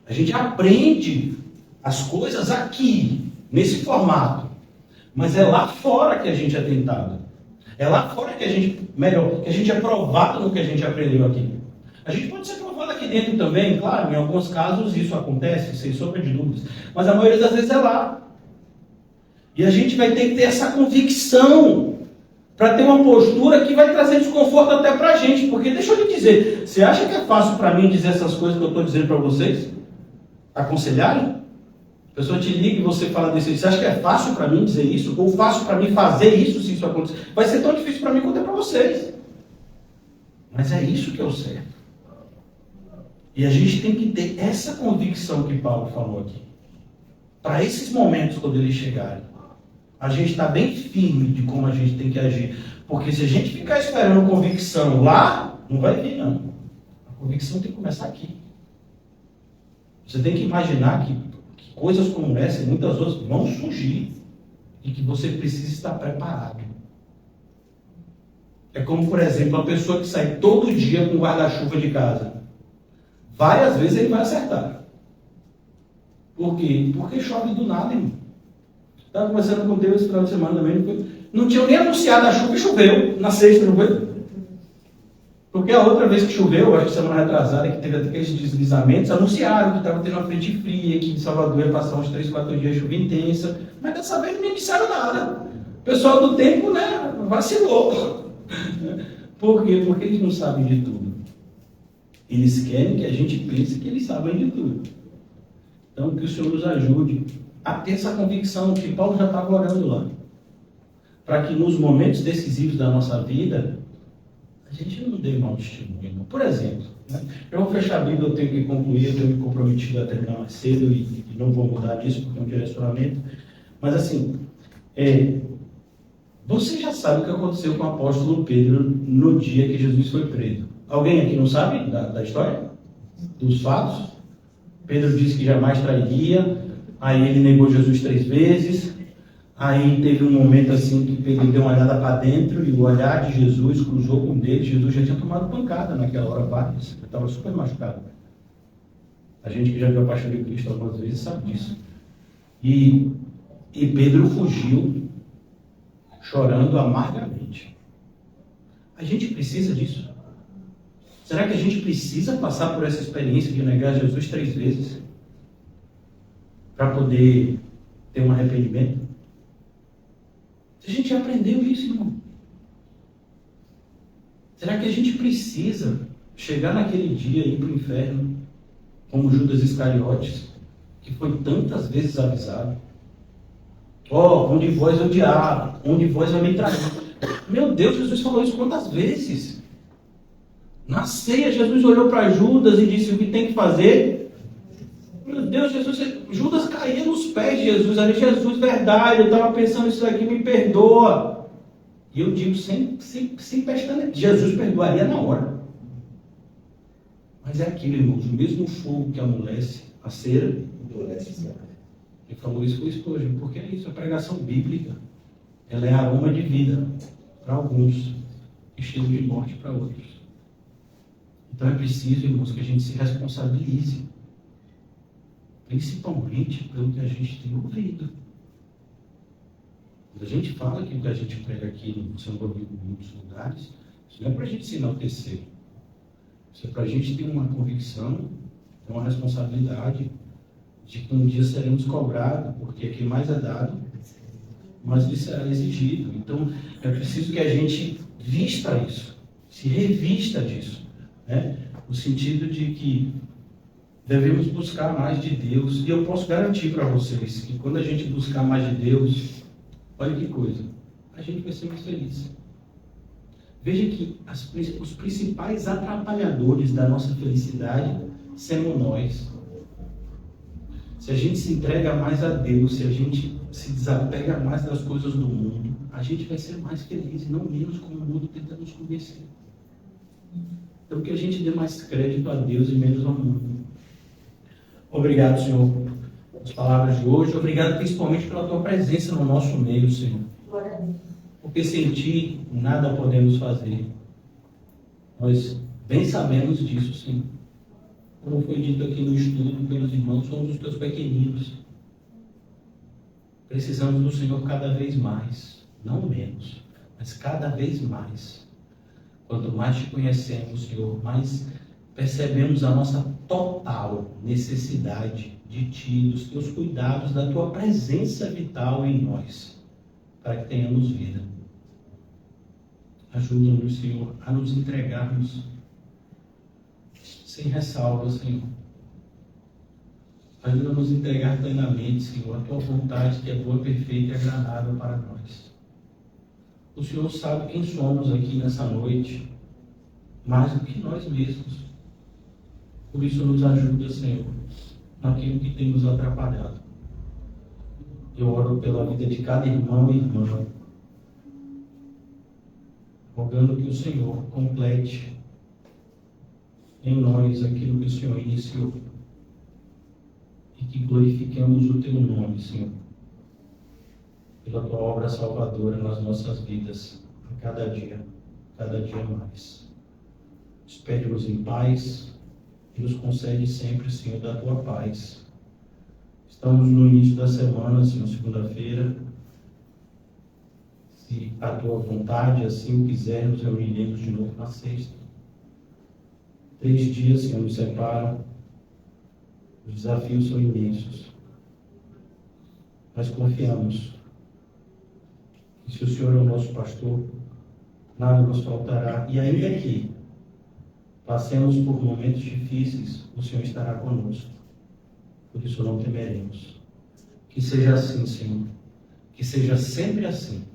Speaker 1: A gente aprende as coisas aqui, nesse formato. Mas é lá fora que a gente é tentado. É lá fora que a gente, melhor, que a gente é provado no que a gente aprendeu aqui. A gente pode ser provado aqui dentro também, claro, em alguns casos isso acontece, sem sombra de dúvidas. Mas a maioria das vezes é lá. E a gente vai ter que ter essa convicção para ter uma postura que vai trazer desconforto até para a gente. Porque deixa eu lhe dizer, você acha que é fácil para mim dizer essas coisas que eu estou dizendo para vocês? Aconselharem? A pessoa te liga e você fala desse, você acha que é fácil para mim dizer isso? Ou fácil para mim fazer isso se isso acontecer? Vai ser tão difícil para mim quanto é para vocês. Mas é isso que é o certo. E a gente tem que ter essa convicção que Paulo falou aqui. para esses momentos quando eles chegarem. A gente está bem firme de como a gente tem que agir. Porque se a gente ficar esperando convicção lá, não vai vir, não. A convicção tem que começar aqui. Você tem que imaginar que coisas como essa e muitas outras vão surgir e que você precisa estar preparado. É como, por exemplo, uma pessoa que sai todo dia com guarda-chuva de casa. Várias vezes ele vai acertar. Por quê? Porque chove do nada, irmão. Estava conversando com Deus esse final de semana também. Não tinha nem anunciado a chuva e choveu na sexta, não foi? Porque a outra vez que choveu, acho que semana retrasada, que teve aqueles deslizamentos, anunciaram que estava tendo uma frente fria, que em Salvador ia passar uns 3, 4 dias de chuva intensa. Mas dessa vez não disseram nada. O pessoal do tempo, né, vacilou. Por quê? Porque eles não sabem de tudo. Eles querem que a gente pense que eles sabem de tudo. Então, que o Senhor nos ajude a ter essa convicção que Paulo já estava orando lá. Para que nos momentos decisivos da nossa vida, a gente não dê mau testemunho. Por exemplo, né? Eu vou fechar a Bíblia, eu tenho que concluir, eu tenho me comprometido a terminar mais cedo e não vou mudar disso porque é um direcionamento. Mas assim, você já sabe o que aconteceu com o apóstolo Pedro no dia que Jesus foi preso. Alguém aqui não sabe da história? Dos fatos? Pedro disse que jamais trairia, aí ele negou Jesus 3 vezes, aí teve um momento assim que Pedro deu uma olhada para dentro e o olhar de Jesus cruzou com o dele. Jesus já tinha tomado pancada naquela hora, várias, ele estava super machucado. A gente que já viu a Paixão de Cristo algumas vezes sabe disso. E Pedro fugiu, chorando amargamente. A gente precisa disso. Será que a gente precisa passar por essa experiência de negar Jesus 3 vezes para poder ter um arrependimento? A gente já aprendeu isso, irmão. Será que a gente precisa chegar naquele dia e ir para o inferno como Judas Iscariotes, que foi tantas vezes avisado? Um de vós é o diabo, um de vós vai me trair. Meu Deus, Jesus falou isso quantas vezes? Na ceia, Jesus olhou para Judas e disse o que tem que fazer. Meu Deus, Judas caía nos pés de Jesus. Ali, Jesus, verdade, eu estava pensando isso aqui, me perdoa. E eu digo sem pestanejar, Jesus perdoaria na hora. Mas é aquilo, irmãos, o mesmo fogo que amolece a cera, endurece. Ele falou isso com o esposo, porque é isso, a pregação bíblica, ela é aroma de vida para alguns e cheiro de morte para outros. Então é preciso, irmãos, que a gente se responsabilize, principalmente pelo que a gente tem ouvido. Quando a gente fala aquilo que a gente prega aqui no São Rodrigo, em muitos lugares, isso não é para a gente se enaltecer. Isso é para a gente ter uma convicção, ter uma responsabilidade de que um dia seremos cobrados, porque aqui mais é dado, mais lhe será exigido. Então é preciso que a gente vista isso, se revista disso. No sentido de que devemos buscar mais de Deus. E eu posso garantir para vocês que quando a gente buscar mais de Deus, olha que coisa, a gente vai ser mais feliz. Veja que os principais atrapalhadores da nossa felicidade somos nós. Se a gente se entrega mais a Deus, se a gente se desapega mais das coisas do mundo, a gente vai ser mais feliz e não menos como o mundo tenta nos convencer. Então, que a gente dê mais crédito a Deus e menos ao mundo. Obrigado, Senhor, pelas palavras de hoje. Obrigado principalmente pela Tua presença no nosso meio, Senhor. Porque sem Ti, nada podemos fazer. Nós bem sabemos disso, Senhor. Como foi dito aqui no estudo pelos irmãos, somos os Teus pequeninos. Precisamos do Senhor cada vez mais. Não menos, mas cada vez mais. Quanto mais te conhecemos, Senhor, mais percebemos a nossa total necessidade de Ti, dos Teus cuidados, da Tua presença vital em nós, para que tenhamos vida. Ajuda-nos, Senhor, a nos entregarmos sem ressalva, Senhor. Ajuda-nos a nos entregar plenamente, Senhor, a Tua vontade, que é boa, perfeita e agradável para nós. O Senhor sabe quem somos aqui nessa noite, mais do que nós mesmos. Por isso nos ajuda, Senhor, naquilo que tem nos atrapalhado. Eu oro pela vida de cada irmão e irmã, rogando que o Senhor complete em nós aquilo que o Senhor iniciou e que glorifiquemos o Teu nome, Senhor, pela Tua obra salvadora nas nossas vidas, a cada dia mais. Despede-nos em paz e nos concede sempre, Senhor, da Tua paz. Estamos no início da semana, Senhor, segunda-feira. Se a Tua vontade assim o quiser, nos reuniremos de novo na sexta. 3 dias, Senhor, nos separam. Os desafios são imensos. Mas confiamos que se o Senhor é o nosso pastor, nada nos faltará. E ainda que passemos por momentos difíceis, o Senhor estará conosco. Por isso não temeremos. Que seja assim, Senhor. Que seja sempre assim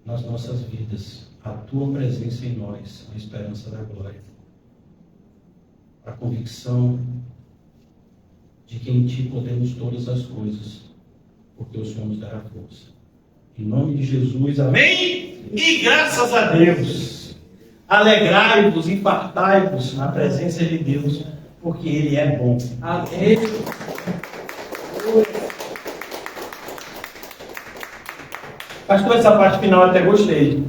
Speaker 1: nas nossas vidas. A Tua presença em nós, a esperança da glória. A convicção de que em Ti podemos todas as coisas, porque o Senhor nos dará força. Em nome de Jesus, amém? E graças a Deus, alegrai-vos e fartai-vos na presença de Deus, porque Ele é bom.
Speaker 5: Amém.
Speaker 1: Pastor, essa parte final eu até gostei.